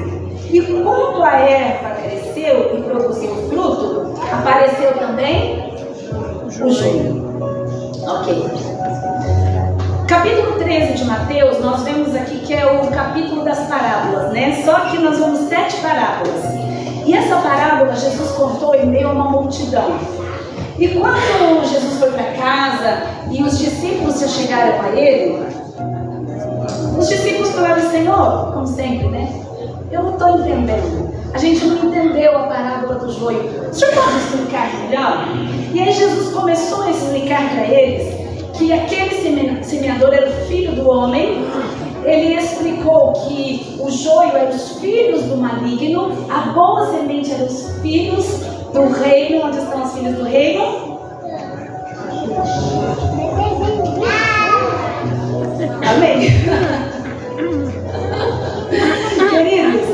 S12: E quando a erva cresceu e produziu fruto, apareceu também o joio. Ok. Capítulo 13 de Mateus, nós vemos aqui que é o capítulo das parábolas, né? Só que nós vemos 7 parábolas. E essa parábola Jesus contou em meio a uma multidão. E quando Jesus foi para casa e os discípulos se chegaram a ele, os discípulos falaram: Senhor, como sempre, né? Eu não estou entendendo. A gente não entendeu a parábola do joio. O senhor pode explicar melhor? E aí Jesus começou a explicar para eles que aquele semeador era o filho do homem. Ele explicou que o joio era os filhos do maligno, a boa semente era os filhos do reino. Onde estão os filhos do reino? Amém. Queridos,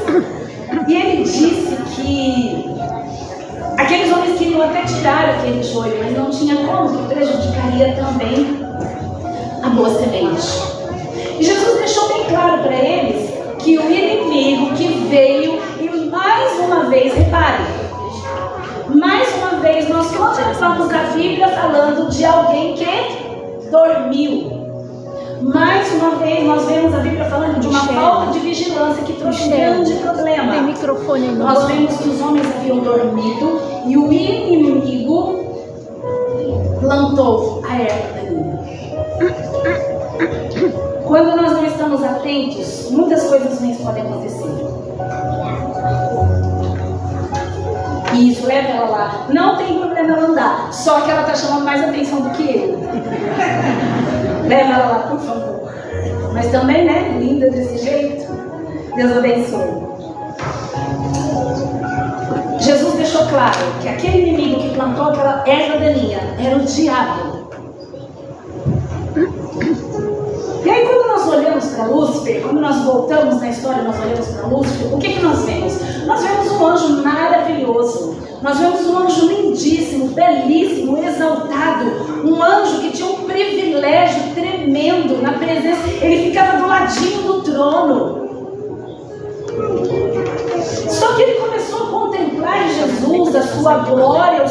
S12: e ele disse que aqueles homens queriam até tirar aquele joio, mas não tinha como, que prejudicaria semearia também a boa semente. E Jesus deixou bem claro para eles que o inimigo que veio, e mais uma vez, repare, mais uma vez nós contemplamos a Bíblia falando de alguém que dormiu. Mais uma vez nós vemos a Bíblia falando de uma falta de vigilância que trouxe um grande problema.
S7: Tem microfone aí.
S12: Nós vemos que os homens haviam dormido e o inimigo plantou a erva daninha. Quando nós não estamos atentos, muitas coisas ruins podem acontecer. E isso leva ela lá. Não tem problema ela andar, só que ela está chamando mais atenção do que ele. Leva ela lá, por favor. Mas também, né, linda desse jeito. Deus abençoe. Jesus deixou claro que aquele inimigo que plantou aquela erva daninha era o diabo. E aí quando nós olhamos para Lúcifer, quando nós voltamos na história, nós olhamos para Lúcifer, o que nós vemos? Nós vemos um anjo maravilhoso, nós vemos um anjo lindíssimo, belíssimo, exaltado, um anjo que tinha um privilégio tremendo na presença, ele ficava do ladinho do trono. Só que ele começou a contemplar Jesus, a sua glória,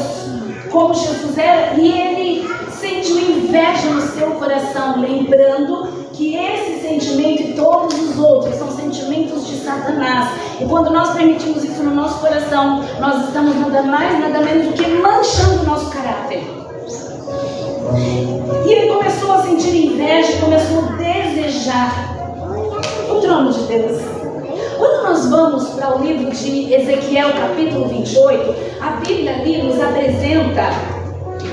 S12: como Jesus era, e ele sentiu inveja no seu coração, lembrando que esse sentimento e todos os outros são sentimentos de Satanás. E quando nós permitimos isso no nosso coração, nós estamos nada mais, nada menos do que manchando o nosso caráter. E ele começou a sentir inveja, começou a desejar o trono de Deus. Quando nós vamos para o livro de Ezequiel, capítulo 28, a Bíblia ali nos apresenta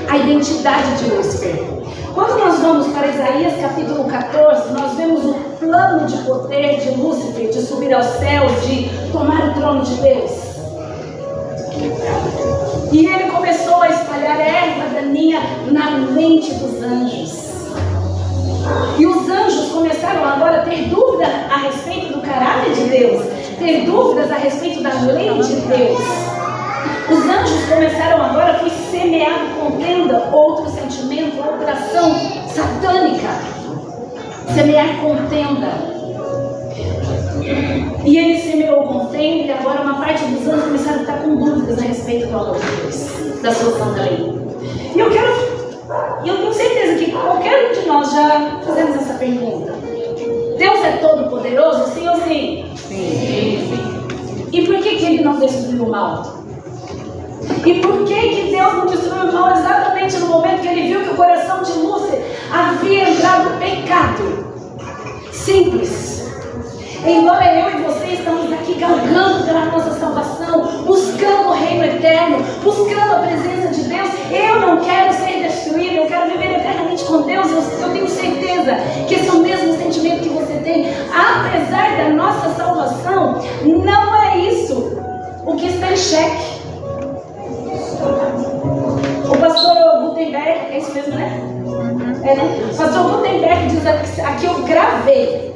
S12: a identidade de Lúcifer. Quando nós vamos para Isaías capítulo 14, nós vemos o plano de poder de Lúcifer, de subir aos céus, de tomar o trono de Deus. E ele começou a espalhar erva daninha na mente dos anjos. E os anjos começaram agora a ter dúvida a respeito do caráter de Deus, ter dúvidas a respeito da lei de Deus. Os anjos começaram agora, foi semeado contenda, outro sentimento, outra ação satânica. Semear contenda. E ele semeou contenda, e agora uma parte dos anjos começaram a ficar com dúvidas a respeito do amor de Deus, da sua santa lei. E eu tenho certeza que qualquer um de nós já fazemos essa pergunta. Deus é todo poderoso, sim ou sim? Sim. E por que ele não destruiu o mal? E por que Deus não destruiu o mal exatamente no momento que ele viu que o coração de Lúcifer havia entrado no pecado? Simples. Embora eu e você estamos aqui galgando pela nossa salvação, buscando o reino eterno, buscando a presença de Deus, eu não quero ser destruído, eu quero viver eternamente com Deus. Eu tenho certeza que esse é o mesmo sentimento que você tem. Apesar da nossa salvação, não é isso o que está em xeque. O pastor Gutenberg, é isso mesmo, né? É, né? O pastor Gutenberg diz aqui, eu gravei.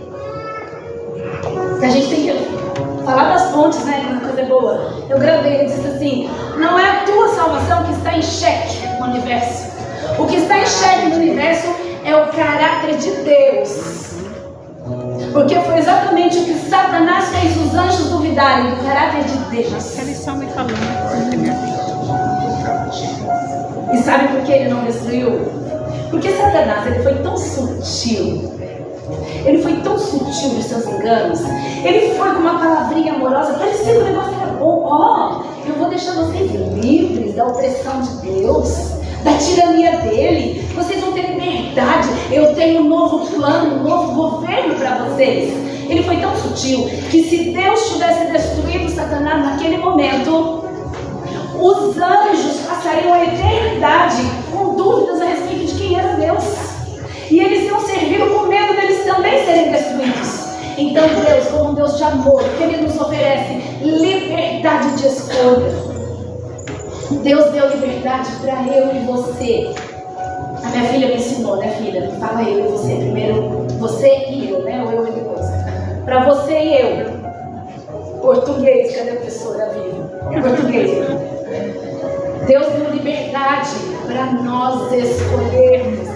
S12: A gente tem que falar das fontes, né? Que uma coisa boa. Eu gravei, ele disse assim: não é a tua salvação que está em xeque no universo. O que está em xeque no universo é o caráter de Deus. Porque foi exatamente o que Satanás fez os anjos duvidarem do caráter de Deus.
S7: Eles estão me falando.
S12: E sabe por que ele não destruiu? Porque Satanás, ele foi tão sutil. Ele foi tão sutil nos seus enganos. Ele foi com uma palavrinha amorosa, parecia que o negócio era bom. Eu vou deixar vocês livres da opressão de Deus, da tirania dele. Vocês vão ter liberdade. Eu tenho um novo plano, um novo governo para vocês. Ele foi tão sutil que se Deus tivesse destruído Satanás naquele momento, os anjos passariam a eternidade com dúvidas a respeito de quem era Deus. E eles iam servir com medo deles também serem destruídos. Então Deus, como um Deus de amor, que Ele nos oferece liberdade de escolha. Deus deu liberdade para eu e você. A minha filha me ensinou, né, filha? Fala eu e você. Primeiro você e eu, né? Ou eu e depois. Para você e eu. Português, cadê a professora viva? Português. Deus deu liberdade para nós escolhermos.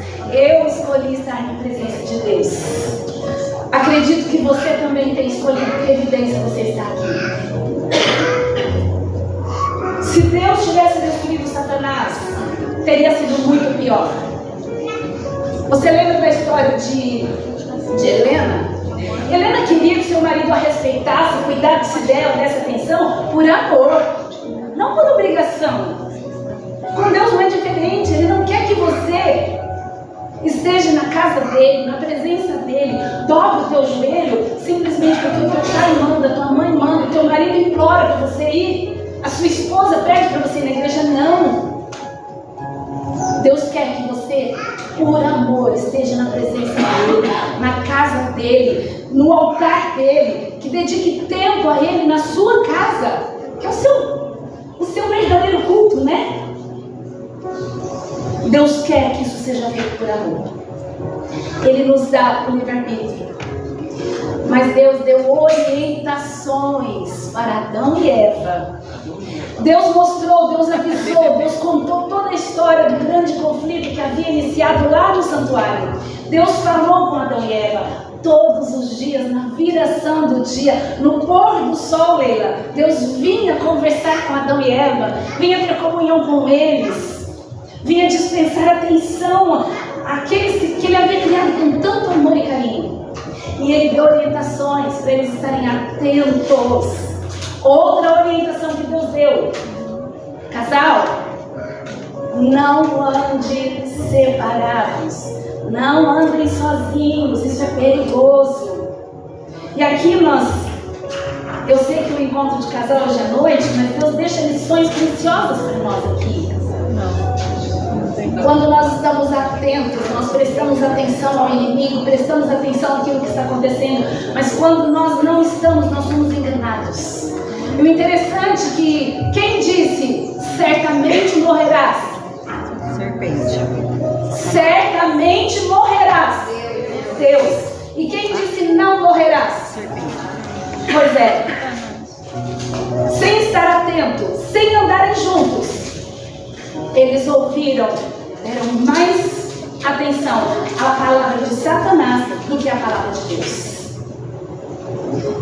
S12: Você lembra da história de Helena? Helena queria que seu marido a respeitasse, cuidasse dela, desse atenção, por amor, não por obrigação. Com Deus não é diferente. Ele não quer que você esteja na casa dele, na presença dele, dobre o teu joelho, simplesmente porque o teu pai manda, tua mãe manda, o teu marido implora para você ir, a sua esposa pede para você ir na igreja. Não. Deus quer que você, por amor, esteja na presença dele, na casa dele, no altar dele, que dedique tempo a ele na sua casa, que é o seu verdadeiro culto, né? Deus quer que isso seja feito por amor. Ele nos dá o livre-arbítrio. Mas Deus deu orientações para Adão e Eva. Deus mostrou, Deus avisou, Deus contou toda a história do grande conflito que havia iniciado lá no santuário. Deus falou com Adão e Eva todos os dias, na viração do dia, no pôr do sol, Leila. Deus vinha conversar com Adão e Eva, vinha ter comunhão com eles, vinha dispensar atenção àqueles que ele havia criado com tanto amor e carinho. E ele deu orientações para eles estarem atentos. Outra orientação que Deus deu: casal, não ande separados, não andem sozinhos, isso é perigoso. E aqui eu sei que o encontro de casal hoje à noite, mas Deus deixa lições preciosas para nós aqui. Quando nós estamos atentos, nós prestamos atenção ao inimigo, prestamos atenção àquilo que está acontecendo, mas quando nós não estamos, nós somos enganados. E o interessante é que quem disse certamente morrerás?
S2: Serpente.
S12: Certamente morrerás. Deus. E quem disse não morrerás?
S2: Serpente.
S12: Pois é. Sem estar atentos, sem andarem juntos, eles ouviram, deram mais atenção à palavra de Satanás do que à palavra de Deus.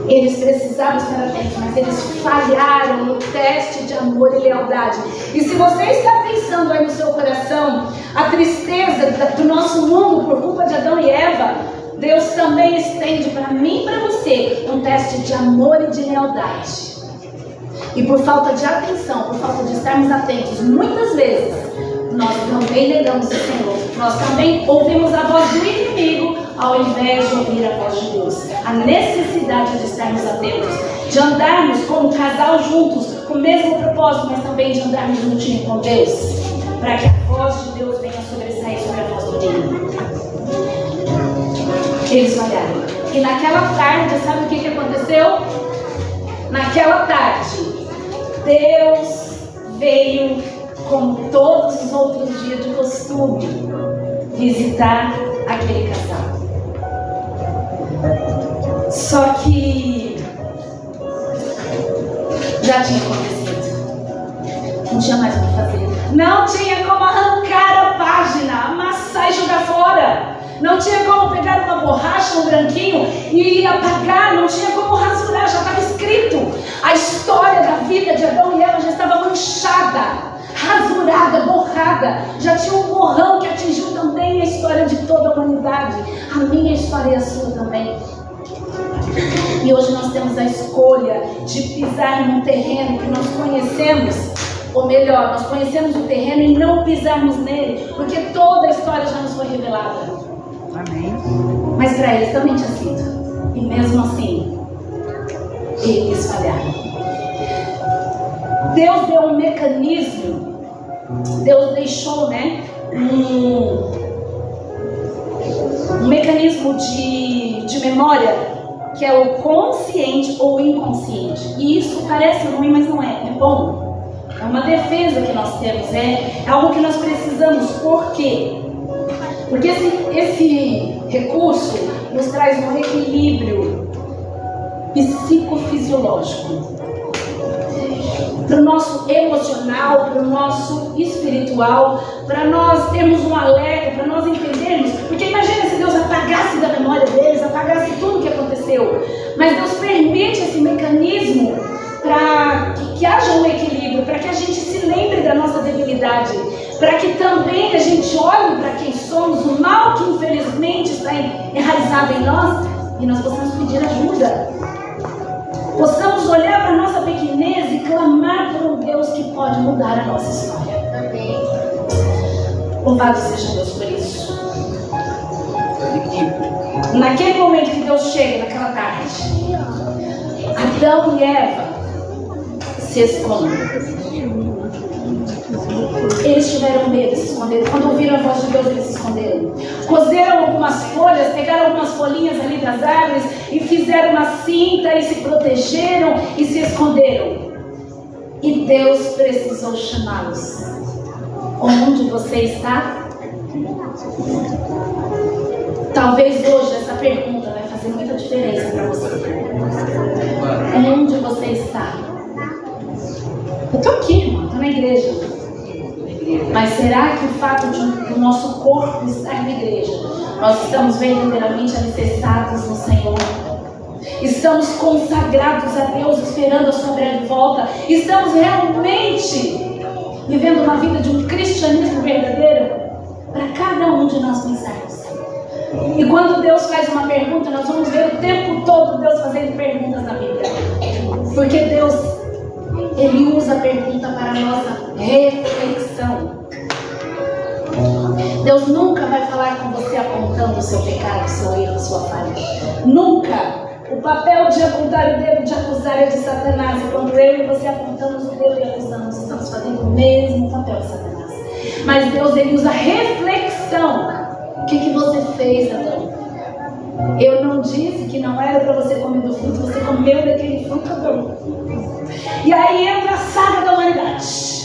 S12: Eles precisavam estar atentos, mas eles falharam no teste de amor e lealdade. E se você está pensando aí no seu coração a tristeza do nosso mundo por culpa de Adão e Eva, Deus também estende para mim e para você um teste de amor e de lealdade. E por falta de atenção, por falta de estarmos atentos, muitas vezes nós também negamos o Senhor. Nós também ouvimos a voz do inimigo ao invés de ouvir a voz de Deus. A necessidade de estarmos atentos, de andarmos como casal juntos, com o mesmo propósito, mas também de andarmos juntinho com Deus, para que a voz de Deus venha sobressair sobre a voz do inimigo. Eles falharam. E naquela tarde, sabe o que aconteceu? Naquela tarde, Deus veio, como todos os outros dias de costume, visitar aquele casal. Só que já tinha acontecido. Não tinha mais o que fazer. Não tinha como arrancar a página, amassar e jogar fora. Não tinha como pegar uma borracha, um branquinho e apagar. Não tinha como rasurar, já estava escrito. A história da vida de Adão e Eva já estava manchada, rasurada, borrada. Já tinha um borrão que atingiu também a história de toda a humanidade. A minha história e a sua também. E hoje nós temos a escolha de pisar num terreno que nós conhecemos. Ou melhor, nós conhecemos o terreno e não pisarmos nele, porque toda a história já nos foi revelada.
S2: Amém.
S12: Mas para eles também tinha sido. E mesmo assim, eles falharam. Deus deu um mecanismo, Deus deixou, um mecanismo de memória, que é o consciente ou o inconsciente. E isso parece ruim, mas não é. É bom. É uma defesa que nós temos. É algo que nós precisamos. Por quê? Porque esse recurso nos traz um equilíbrio psicofisiológico para o nosso emocional, para o nosso espiritual, para nós termos um alerta, para nós entendermos. Porque imagina se Deus apagasse da memória deles, apagasse tudo o que aconteceu. Mas Deus permite esse mecanismo para que haja um equilíbrio, para que a gente se lembre da nossa debilidade, para que também a gente olhe para quem somos, o mal que avançado em nós e nós possamos pedir ajuda. Possamos olhar para a nossa pequenez e clamar por um Deus que pode mudar a nossa história. Louvado seja Deus por isso. Naquele momento que Deus chega, naquela tarde, Adão e Eva se escondem. Eles tiveram medo de se esconder. Quando ouviram a voz de Deus, eles se esconderam. Cozeram algumas folhas, pegaram algumas folhinhas ali das árvores e fizeram uma cinta e se protegeram e se esconderam. E Deus precisou chamá-los. Onde você está? Talvez hoje essa pergunta vai fazer muita diferença para você. Onde você está? Eu estou aqui, irmão, estou na igreja. Mas será que o fato do nosso corpo estar na igreja, nós estamos verdadeiramente alicerçados no Senhor? Estamos consagrados a Deus, esperando a sua breve volta? Estamos realmente vivendo uma vida de um cristianismo verdadeiro? Para cada um de nós pensarmos. E quando Deus faz uma pergunta, nós vamos ver o tempo todo Deus fazendo perguntas na Bíblia. Porque Deus, Ele usa a pergunta para a nossa reflexão. Deus nunca vai falar com você apontando o seu pecado, o seu erro, a sua falha. Nunca. O papel de apontar o dedo, de acusar é de Satanás. E quando eu e você apontamos o dedo e acusamos, estamos fazendo o mesmo papel de Satanás. Mas Deus, Ele usa reflexão. O que você fez, Adão? Eu não disse que não era para você comer do fruto, você comeu daquele fruto, Adão. E aí entra a saga da humanidade.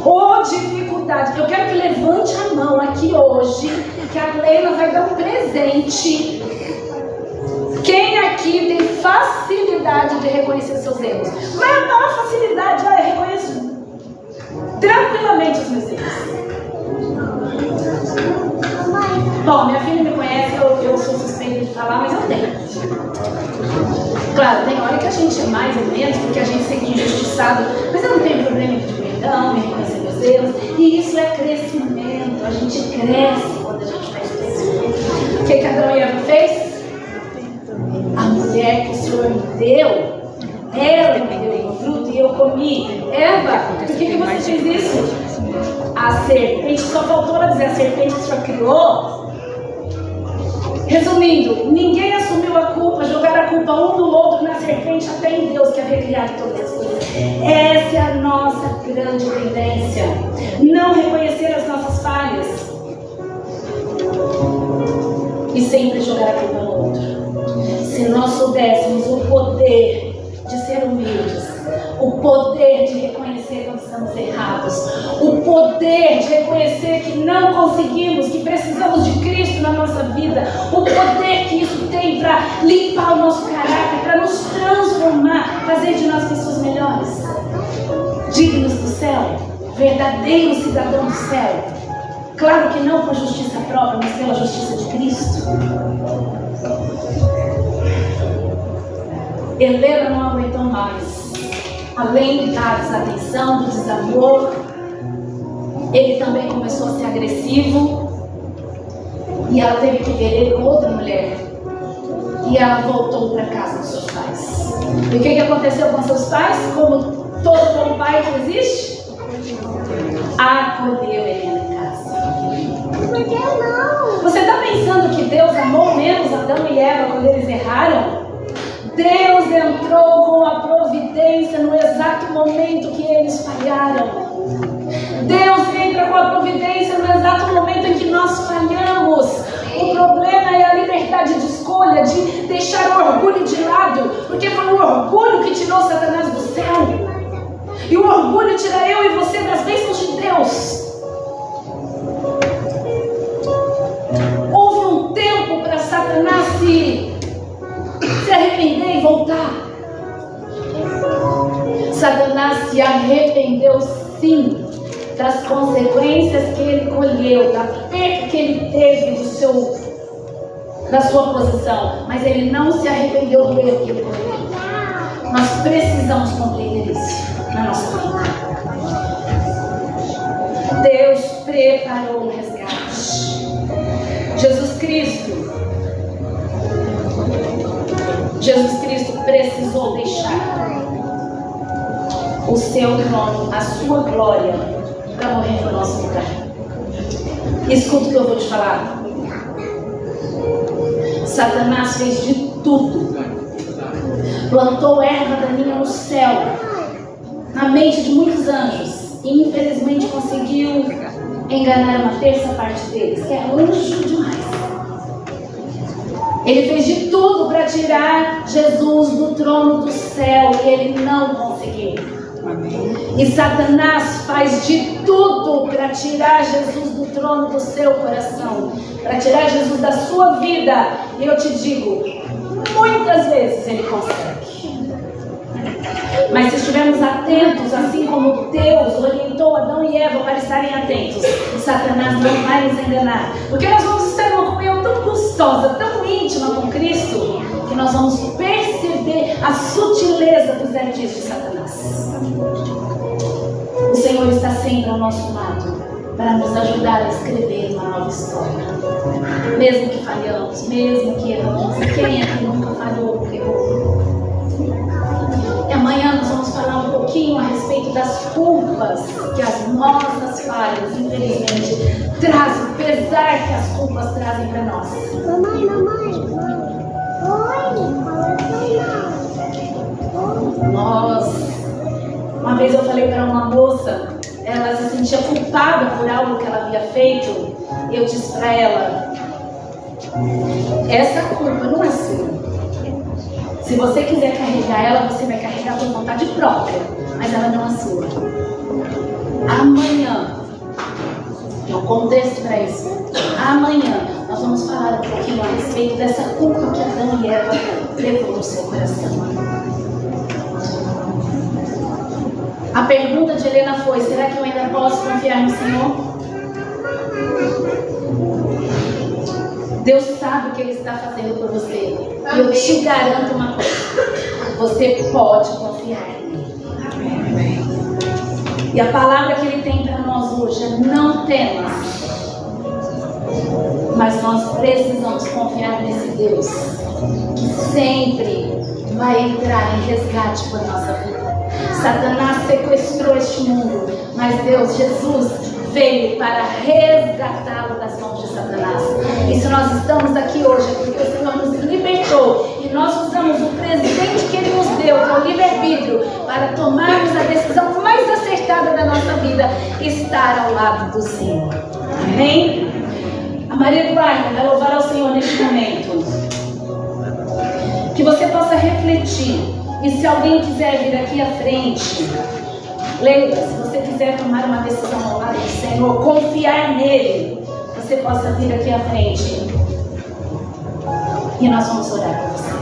S12: Ô dificuldade. Eu quero que levante a mão aqui hoje, que a Leila vai dar um presente. Quem aqui tem facilidade de reconhecer seus erros? Qual é a maior facilidade? Eu reconheço tranquilamente os meus erros. Bom, minha filha me conhece, eu sou suspeita de falar, mas eu tenho. Claro, tem hora que a gente é mais ou menos, porque a gente se sente injustiçado, mas eu não tenho problema de perdão, me reconhecer meus erros, e isso é crescimento, a gente cresce quando a gente faz crescimento. O que Adão e Eva fez? A mulher que o Senhor me deu, ela me deu o fruto e eu comi. Eva, por que você fez isso? A serpente, só faltou ela dizer a serpente que o Senhor criou. Resumindo, ninguém assumiu a culpa, jogaram a culpa um no outro, na serpente, até em Deus que havia criado todas as coisas. Essa é a nossa grande tendência. Não reconhecer as nossas falhas e sempre jogar a culpa no outro. Se nós soubéssemos o poder de ser humildes, o poder de reconhecer quando estamos errados, o poder de reconhecer que não conseguimos, que precisamos de Cristo na nossa vida, o poder que isso tem para limpar o nosso caráter, para nos transformar, fazer de nós pessoas melhores, dignos do céu, verdadeiros cidadãos do céu. Claro que não por justiça própria, mas pela justiça de Cristo. Helena não aguentou mais. Além de dar desatenção, do desamor, ele também começou a ser agressivo. E ela teve que ver ele com outra mulher. E ela voltou para casa dos seus pais. E o que aconteceu com seus pais? Como todo bom pai que existe? Acolheu Helena em casa. Por que não? Você está pensando que Deus amou menos Adão e Eva quando eles erraram? Deus entrou com a providência no exato momento que eles falharam. Deus entra com a providência no exato momento em que nós falhamos. O problema é a liberdade de escolha, de deixar o orgulho de lado, porque foi o orgulho que tirou Satanás do céu. E o orgulho tira eu e você das bênçãos de Deus. Houve um tempo para Satanás se arrepender e voltar. Satanás se arrependeu sim das consequências que ele colheu, da perda que ele teve da sua posição, mas ele não se arrependeu do erro que ele cometeu. Nós precisamos compreender isso na nossa vida. Deus preparou o resgate. Jesus Cristo precisou deixar o seu trono, a sua glória, para morrer no nosso lugar. Escuta o que eu vou te falar. Satanás fez de tudo. Plantou erva daninha no céu, na mente de muitos anjos, e infelizmente conseguiu enganar uma terça parte deles, que é anjo demais. Ele fez de tudo para tirar Jesus do trono do céu, e ele não conseguiu. E Satanás faz de tudo para tirar Jesus do trono do seu coração, para tirar Jesus da sua vida. E eu te digo, muitas vezes ele consegue. Mas se estivermos atentos, assim como Deus orientou Adão e Eva para estarem atentos, Satanás não vai nos enganar. Porque nós vamos estar numa comunhão tão gostosa, tão íntima com Cristo, que nós vamos perceber a sutileza dos artifícios de Satanás. O Senhor está sempre ao nosso lado para nos ajudar a escrever uma nova história. Mesmo que falhamos, mesmo que erramos. Quem é que nunca falhou porque errou? E amanhã nós vamos falar um pouquinho a respeito das culpas que as nossas falhas, infelizmente, trazem, apesar que as culpas trazem para nós.
S11: Mamãe.
S12: Uma vez eu falei para uma moça, ela se sentia culpada por algo que ela havia feito, e eu disse para ela: essa culpa não é sua. Se você quiser carregar ela, você vai carregar por vontade própria, mas ela não é sua. Amanhã, no contexto para isso, amanhã nós vamos falar um pouquinho a respeito dessa culpa que Adão e Eva levou no seu coração. A pergunta de Helena foi: será que eu ainda posso confiar no Senhor? Deus sabe o que Ele está fazendo por você. E eu te garanto uma coisa: você pode confiar nele. E a palavra que Ele tem para nós hoje é: não temas. Mas nós precisamos confiar nesse Deus que sempre vai entrar em resgate por nossa vida. Satanás sequestrou este mundo, mas Deus, Jesus, veio para resgatá-lo das mãos de Satanás. E se nós estamos aqui hoje é porque o Senhor nos libertou e nós usamos o presente que Ele nos deu, que é o livre-arbítrio, para tomarmos a decisão mais acertada da nossa vida: estar ao lado do Senhor. Amém? A Maria Eduarda vai louvar ao Senhor neste momento. Que você possa refletir. E se alguém quiser vir aqui à frente, Leila, se você quiser tomar uma decisão ao lado do Senhor, confiar nele, você possa vir aqui à frente. E nós vamos orar por você.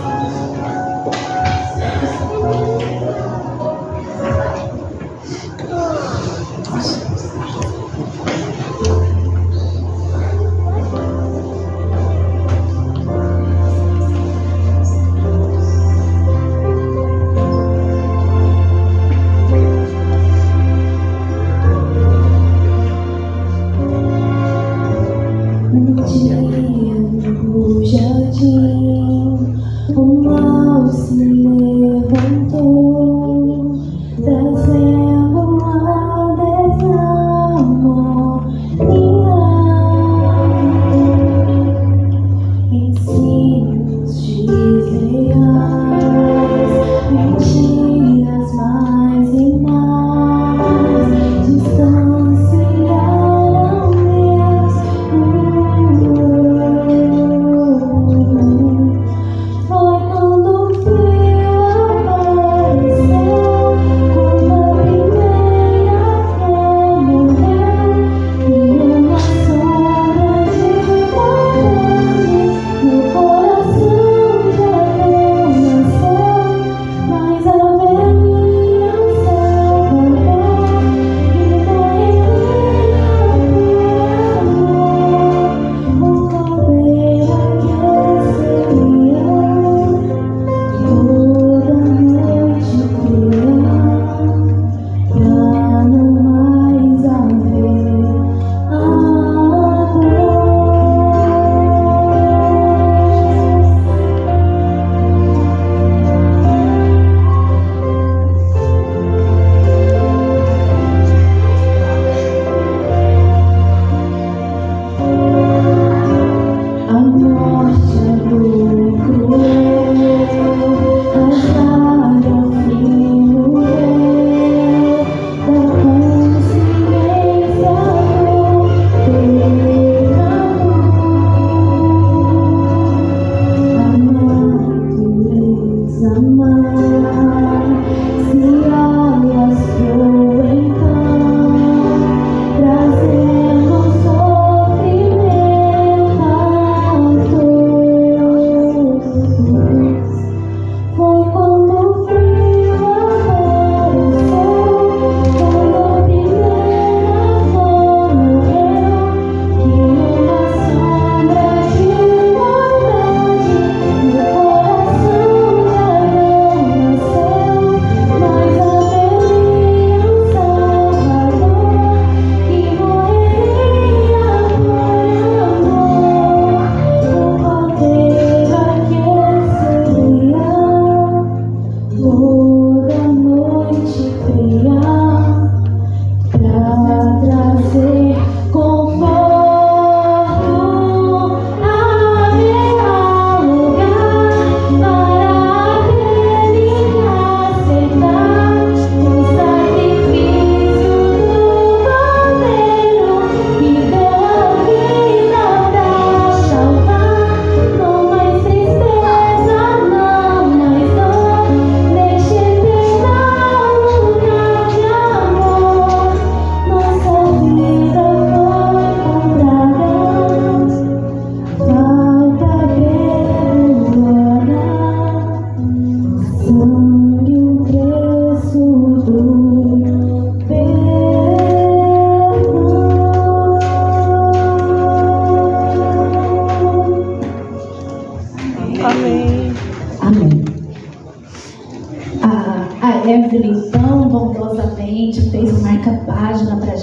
S11: No jardim, o mal se levantou, trazendo uma desarmonia, ensinos desleais, mentiras mais e mais, distanciaram meus.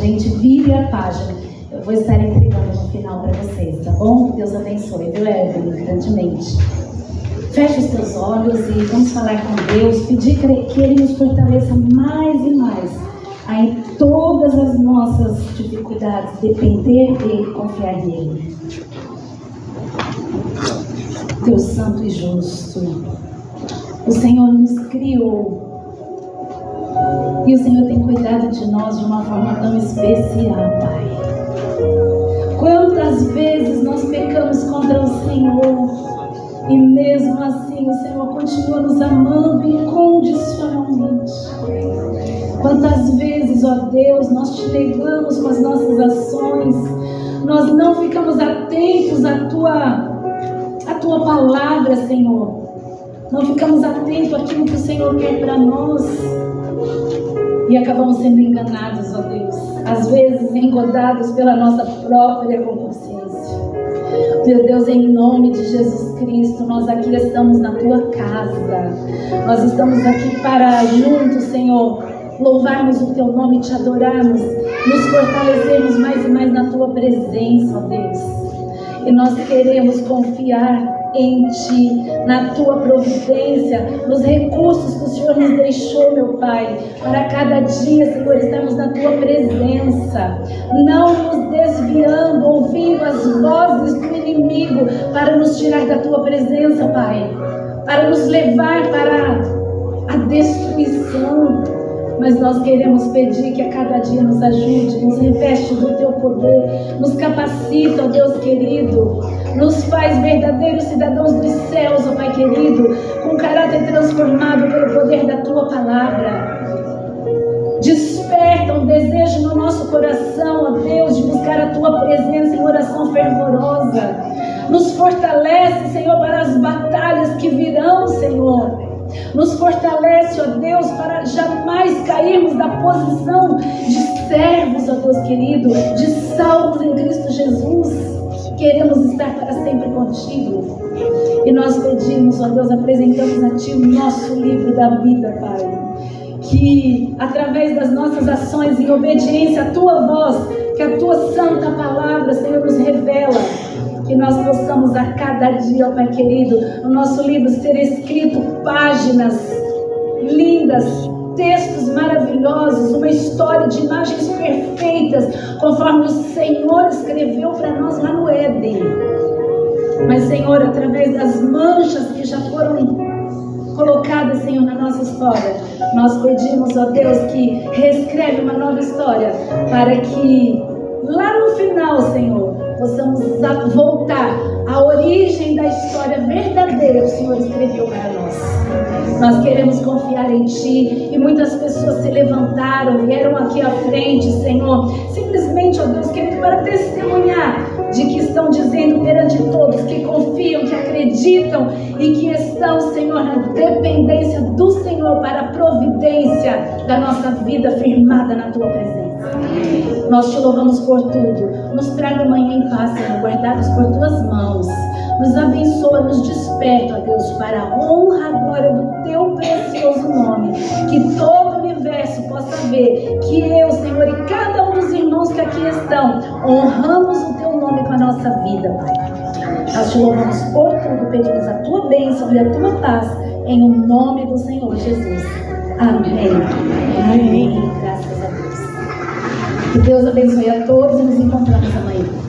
S12: gente vire a página. Eu vou estar entregando no final para vocês, tá bom? Deus abençoe, viu, Evelyn, grandemente. Feche os teus olhos e vamos falar com Deus, pedir que Ele nos fortaleça mais e mais a em todas as nossas dificuldades depender dEle e confiar nele. Deus santo e justo, o Senhor nos criou e o Senhor tem cuidado de nós de uma forma tão especial, Pai. Quantas vezes nós pecamos contra o Senhor e mesmo assim o Senhor continua nos amando incondicionalmente. Quantas vezes, ó Deus, nós te negamos com as nossas ações, nós não ficamos atentos à tua palavra, Senhor. Não ficamos atentos àquilo que o Senhor quer para nós. E acabamos sendo enganados, ó Deus. Às vezes engodados pela nossa própria consciência. Meu Deus, em nome de Jesus Cristo, nós aqui estamos na tua casa. Nós estamos aqui para juntos, Senhor, louvarmos o teu nome, te adorarmos, nos fortalecermos mais e mais na tua presença, ó Deus. E nós queremos confiar em Ti, na Tua providência, nos recursos que o Senhor nos deixou, meu Pai, para cada dia, Senhor, estarmos na Tua presença, não nos desviando, ouvindo as vozes do inimigo para nos tirar da Tua presença, Pai, para nos levar para a destruição. Mas nós queremos pedir que a cada dia nos ajude, nos reveste do Teu poder, nos capacita, ó Deus querido, nos faz verdadeiros cidadãos dos céus, ó Pai querido, com caráter transformado pelo poder da Tua palavra. Desperta um desejo no nosso coração, ó Deus, de buscar a Tua presença em oração fervorosa. Nos fortalece, Senhor, para as batalhas que virão, Senhor. Nos fortalece, ó Deus, para jamais cairmos da posição de servos, ó Deus querido, de salvos em Cristo Jesus. Queremos estar para sempre contigo. E nós pedimos, ó Deus, apresentamos a Ti o nosso livro da vida, Pai. Que através das nossas ações em obediência à Tua voz, que a Tua santa palavra, Senhor, nos revela. Que nós possamos a cada dia, ó Pai querido, no nosso livro ser escrito páginas lindas, textos maravilhosos, uma história de imagens perfeitas, conforme o Senhor escreveu para nós lá no Éden. Mas, Senhor, através das manchas que já foram colocadas, Senhor, na nossa história, nós pedimos, ó Deus, que reescreve uma nova história, para que lá no final, Senhor, possamos voltar à origem da história verdadeira que o Senhor escreveu para nós. Nós queremos confiar em Ti, e muitas pessoas se levantaram, vieram aqui à frente, Senhor, simplesmente, ó Deus querido, para testemunhar de que estão dizendo perante todos que confiam, que acreditam e que estão, Senhor, na dependência do Senhor para a providência da nossa vida firmada na Tua presença. Nós Te louvamos por tudo. Nos traga amanhã em paz, Senhor, guardados por Tuas mãos. Nos abençoa, nos desperta, ó Deus, para a honra e a glória do Teu precioso nome. Que todo o universo possa ver que eu, Senhor, e cada um dos irmãos que aqui estão, honramos o Teu nome com a nossa vida, Pai. Nós Te louvamos por tudo, pedimos a Tua bênção e a Tua paz, em o nome do Senhor Jesus. Amém. Amém. Graças a Deus. Que Deus abençoe a todos e nos encontramos amanhã.